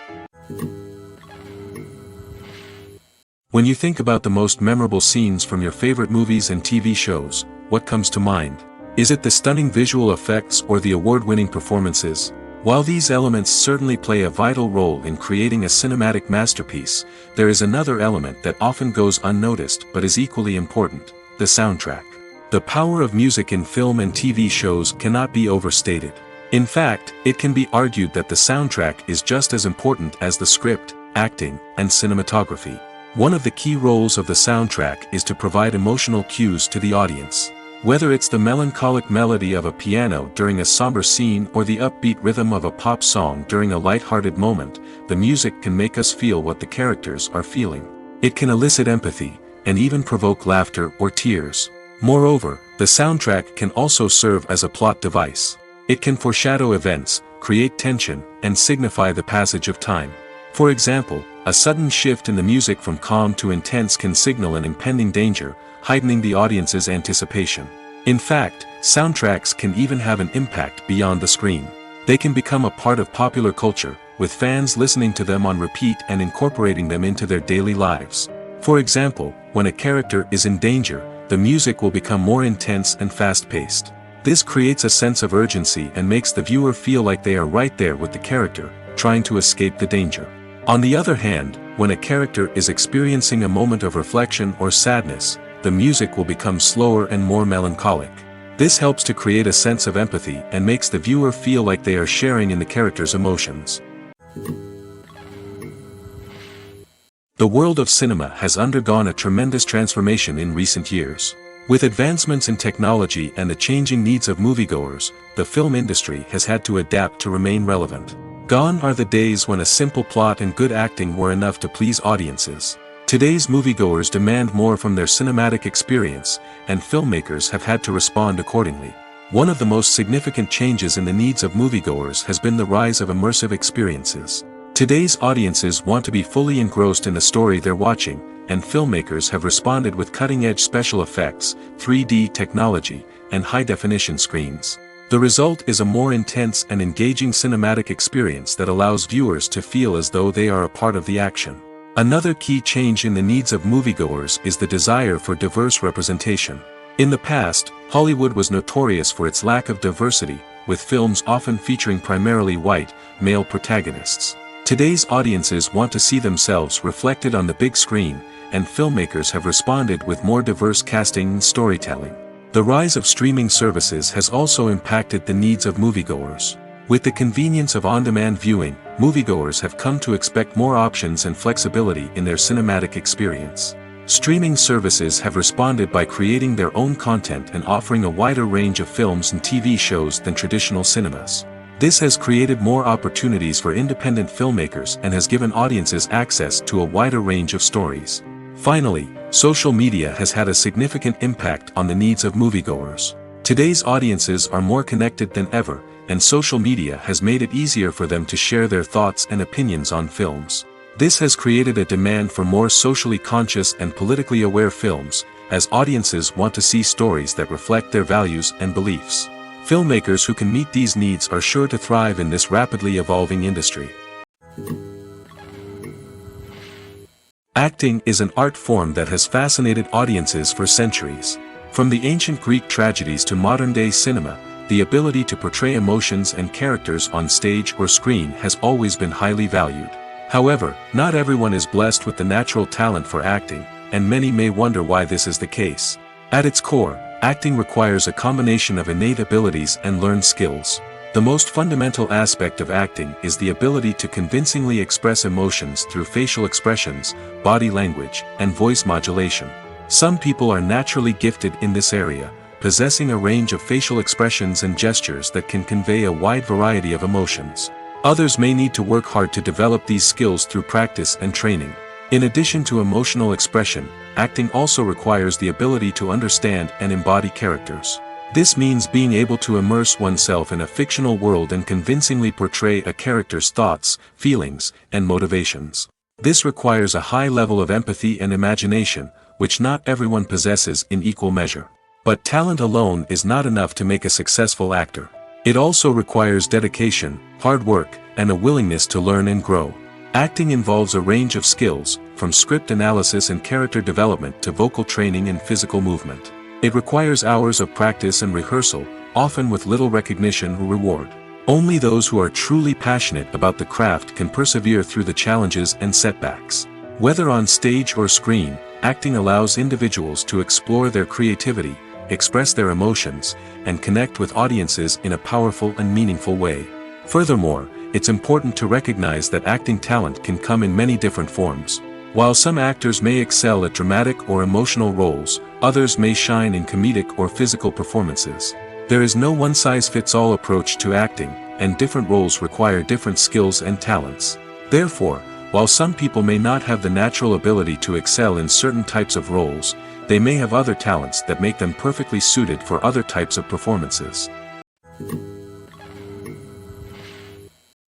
A: When you think about the most memorable scenes from your favorite movies and TV shows, what comes to mind? Is it the stunning visual effects or the award-winning performances? While these elements certainly play a vital role in creating a cinematic masterpiece, there is another element that often goes unnoticed but is equally important: the soundtrack. The power of music in film and TV shows cannot be overstated. In fact, it can be argued that the soundtrack is just as important as the script, acting, and cinematography. One of the key roles of the soundtrack is to provide emotional cues to the audience. Whether it's the melancholic melody of a piano during a somber scene or the upbeat rhythm of a pop song during a light-hearted moment, the music can make us feel what the characters are feeling. It can elicit empathy, and even provoke laughter or tears. Moreover, the soundtrack can also serve as a plot device. It can foreshadow events, create tension, and signify the passage of time. For example, a sudden shift in the music from calm to intense can signal an impending danger, heightening the audience's anticipation. In fact, soundtracks can even have an impact beyond the screen. They can become a part of popular culture, with fans listening to them on repeat and incorporating them into their daily lives. For example, when a character is in danger, the music will become more intense and fast-paced. This creates a sense of urgency and makes the viewer feel like they are right there with the character, trying to escape the danger. On the other hand, when a character is experiencing a moment of reflection or sadness, the music will become slower and more melancholic. This helps to create a sense of empathy and makes the viewer feel like they are sharing in the character's emotions. The world of cinema has undergone a tremendous transformation in recent years. With advancements in technology and the changing needs of moviegoers, the film industry has had to adapt to remain relevant. Gone are the days when a simple plot and good acting were enough to please audiences. Today's moviegoers demand more from their cinematic experience, and filmmakers have had to respond accordingly. One of the most significant changes in the needs of moviegoers has been the rise of immersive experiences. Today's audiences want to be fully engrossed in the story they're watching, and filmmakers have responded with cutting-edge special effects, 3D technology, and high-definition screens. The result is a more intense and engaging cinematic experience that allows viewers to feel as though they are a part of the action. Another key change in the needs of moviegoers is the desire for diverse representation. In the past, Hollywood was notorious for its lack of diversity, with films often featuring primarily white, male protagonists. Today's audiences want to see themselves reflected on the big screen, and filmmakers have responded with more diverse casting and storytelling. The rise of streaming services has also impacted the needs of moviegoers. With the convenience of on-demand viewing, moviegoers have come to expect more options and flexibility in their cinematic experience. Streaming services have responded by creating their own content and offering a wider range of films and TV shows than traditional cinemas. This has created more opportunities for independent filmmakers and has given audiences access to a wider range of stories. Finally, social media has had a significant impact on the needs of moviegoers. Today's audiences are more connected than ever, and social media has made it easier for them to share their thoughts and opinions on films. This has created a demand for more socially conscious and politically aware films, as audiences want to see stories that reflect their values and beliefs. Filmmakers who can meet these needs are sure to thrive in this rapidly evolving industry. Acting is an art form that has fascinated audiences for centuries. From the ancient Greek tragedies to modern-day cinema, the ability to portray emotions and characters on stage or screen has always been highly valued. However, not everyone is blessed with the natural talent for acting, and many may wonder why this is the case. At its core, acting requires a combination of innate abilities and learned skills. The most fundamental aspect of acting is the ability to convincingly express emotions through facial expressions, body language, and voice modulation. Some people are naturally gifted in this area, possessing a range of facial expressions and gestures that can convey a wide variety of emotions. Others may need to work hard to develop these skills through practice and training. In addition to emotional expression, acting also requires the ability to understand and embody characters. This means being able to immerse oneself in a fictional world and convincingly portray a character's thoughts, feelings, and motivations. This requires a high level of empathy and imagination, which not everyone possesses in equal measure. But talent alone is not enough to make a successful actor. It also requires dedication, hard work, and a willingness to learn and grow. Acting involves a range of skills, from script analysis and character development to vocal training and physical movement. It requires hours of practice and rehearsal, often with little recognition or reward. Only those who are truly passionate about the craft can persevere through the challenges and setbacks. Whether on stage or screen, acting allows individuals to explore their creativity, express their emotions, and connect with audiences in a powerful and meaningful way. Furthermore, it's important to recognize that acting talent can come in many different forms. While some actors may excel at dramatic or emotional roles, others may shine in comedic or physical performances. There is no one-size-fits-all approach to acting, and different roles require different skills and talents. Therefore, while some people may not have the natural ability to excel in certain types of roles, they may have other talents that make them perfectly suited for other types of performances.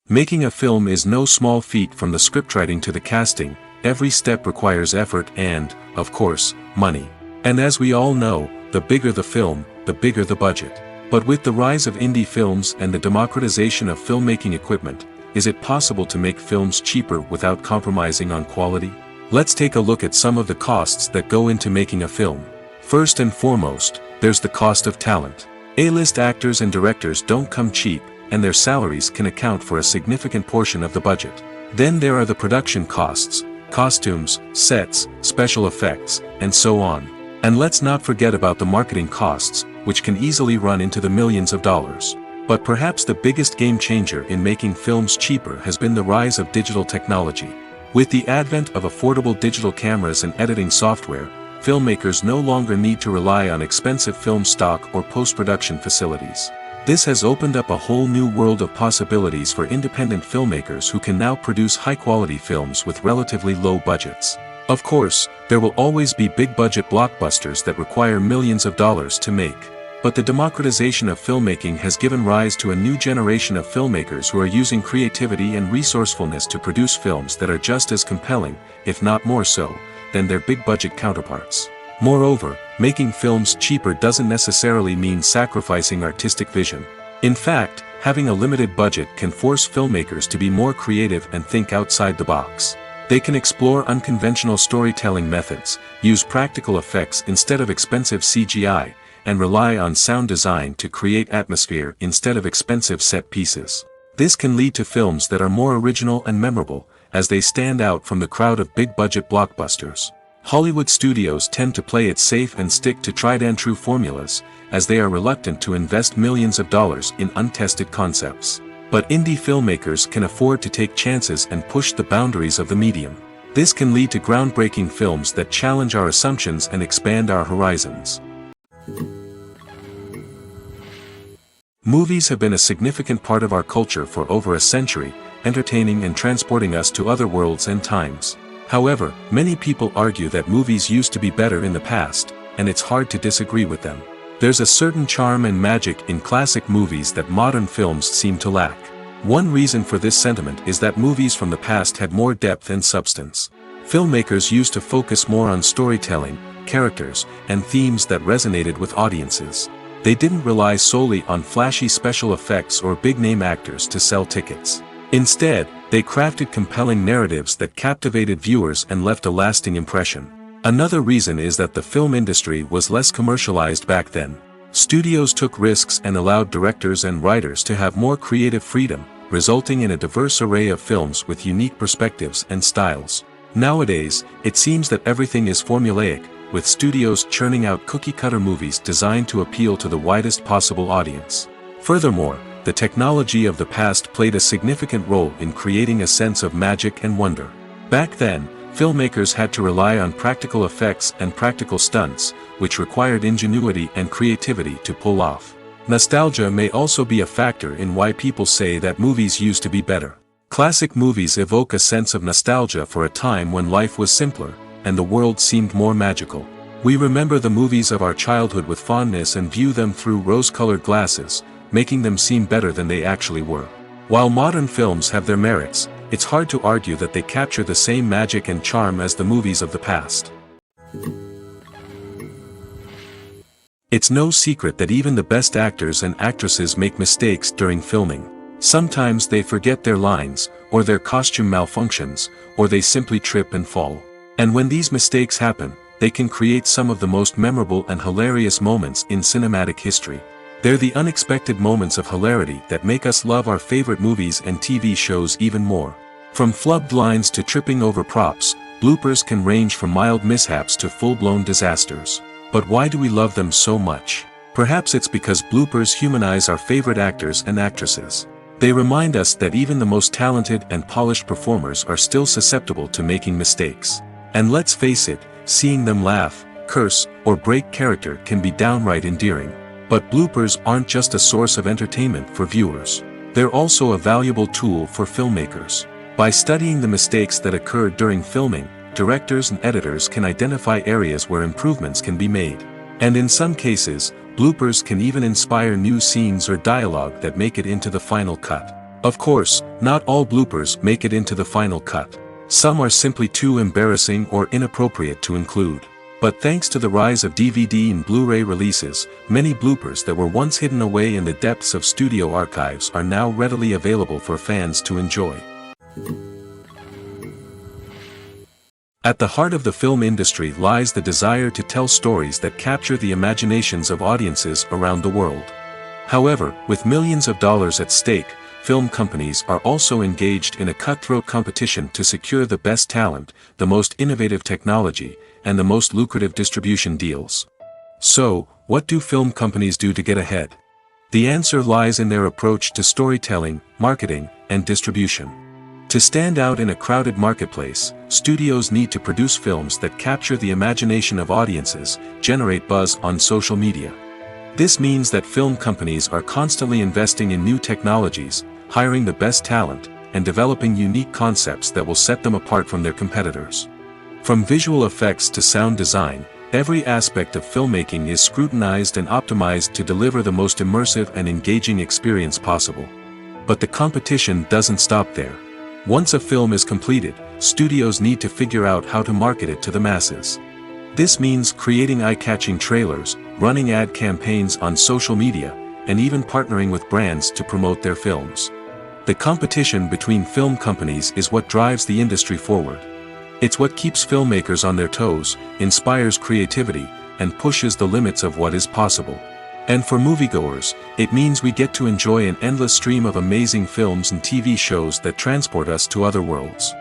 A: Making a film is no small feat. From the scriptwriting to the casting, every step requires effort and, of course, money. And as we all know, the bigger the film, the bigger the budget. But with the rise of indie films and the democratization of filmmaking equipment, is it possible to make films cheaper without compromising on quality? Let's take a look at some of the costs that go into making a film. First and foremost, there's the cost of talent. A-list actors and directors don't come cheap, and their salaries can account for a significant portion of the budget. Then there are the production costs, costumes, sets, special effects, and so on. And let's not forget about the marketing costs, which can easily run into the millions of dollars. But perhaps the biggest game changer in making films cheaper has been the rise of digital technology. With the advent of affordable digital cameras and editing software, filmmakers no longer need to rely on expensive film stock or post-production facilities. This has opened up a whole new world of possibilities for independent filmmakers who can now produce high-quality films with relatively low budgets. Of course, there will always be big-budget blockbusters that require millions of dollars to make. But the democratization of filmmaking has given rise to a new generation of filmmakers who are using creativity and resourcefulness to produce films that are just as compelling, if not more so, than their big-budget counterparts. Moreover, making films cheaper doesn't necessarily mean sacrificing artistic vision. In fact, having a limited budget can force filmmakers to be more creative and think outside the box. They can explore unconventional storytelling methods, use practical effects instead of expensive CGI, and rely on sound design to create atmosphere instead of expensive set pieces. This can lead to films that are more original and memorable, as they stand out from the crowd of big-budget blockbusters. Hollywood studios tend to play it safe and stick to tried-and-true formulas, as they are reluctant to invest millions of dollars in untested concepts. But indie filmmakers can afford to take chances and push the boundaries of the medium. This can lead to groundbreaking films that challenge our assumptions and expand our horizons. Movies have been a significant part of our culture for over a century, entertaining and transporting us to other worlds and times. However, many people argue that movies used to be better in the past, and it's hard to disagree with them. There's a certain charm and magic in classic movies that modern films seem to lack. One reason for this sentiment is that movies from the past had more depth and substance. Filmmakers used to focus more on storytelling, characters, and themes that resonated with audiences. They didn't rely solely on flashy special effects or big-name actors to sell tickets. Instead, they crafted compelling narratives that captivated viewers and left a lasting impression. Another reason is that the film industry was less commercialized back then. Studios took risks and allowed directors and writers to have more creative freedom, resulting in a diverse array of films with unique perspectives and styles. Nowadays, it seems that everything is formulaic, with studios churning out cookie-cutter movies designed to appeal to the widest possible audience. Furthermore, the technology of the past played a significant role in creating a sense of magic and wonder. Back then, filmmakers had to rely on practical effects and practical stunts, which required ingenuity and creativity to pull off. Nostalgia may also be a factor in why people say that movies used to be better. Classic movies evoke a sense of nostalgia for a time when life was simpler, and the world seemed more magical. We remember the movies of our childhood with fondness and view them through rose-colored glasses, making them seem better than they actually were. While modern films have their merits, it's hard to argue that they capture the same magic and charm as the movies of the past. It's no secret that even the best actors and actresses make mistakes during filming. Sometimes they forget their lines, or their costume malfunctions, or they simply trip and fall. And when these mistakes happen, they can create some of the most memorable and hilarious moments in cinematic history. They're the unexpected moments of hilarity that make us love our favorite movies and TV shows even more. From flubbed lines to tripping over props, bloopers can range from mild mishaps to full-blown disasters. But why do we love them so much? Perhaps it's because bloopers humanize our favorite actors and actresses. They remind us that even the most talented and polished performers are still susceptible to making mistakes. And let's face it, seeing them laugh, curse, or break character can be downright endearing. But bloopers aren't just a source of entertainment for viewers. They're also a valuable tool for filmmakers. By studying the mistakes that occurred during filming, directors and editors can identify areas where improvements can be made. And in some cases, bloopers can even inspire new scenes or dialogue that make it into the final cut. Of course, not all bloopers make it into the final cut. Some are simply too embarrassing or inappropriate to include. But thanks to the rise of DVD and Blu-ray releases, many bloopers that were once hidden away in the depths of studio archives are now readily available for fans to enjoy. At the heart of the film industry lies the desire to tell stories that capture the imaginations of audiences around the world. However, with millions of dollars at stake, film companies are also engaged in a cutthroat competition to secure the best talent, the most innovative technology, and the most lucrative distribution deals. So, what do film companies do to get ahead? The answer lies in their approach to storytelling, marketing, and distribution. To stand out in a crowded marketplace, studios need to produce films that capture the imagination of audiences, generate buzz on social media. This means that film companies are constantly investing in new technologies, hiring the best talent, and developing unique concepts that will set them apart from their competitors. From visual effects to sound design, every aspect of filmmaking is scrutinized and optimized to deliver the most immersive and engaging experience possible. But the competition doesn't stop there. Once a film is completed, studios need to figure out how to market it to the masses. This means creating eye-catching trailers, running ad campaigns on social media, and even partnering with brands to promote their films. The competition between film companies is what drives the industry forward. It's what keeps filmmakers on their toes, inspires creativity, and pushes the limits of what is possible. And for moviegoers, it means we get to enjoy an endless stream of amazing films and TV shows that transport us to other worlds.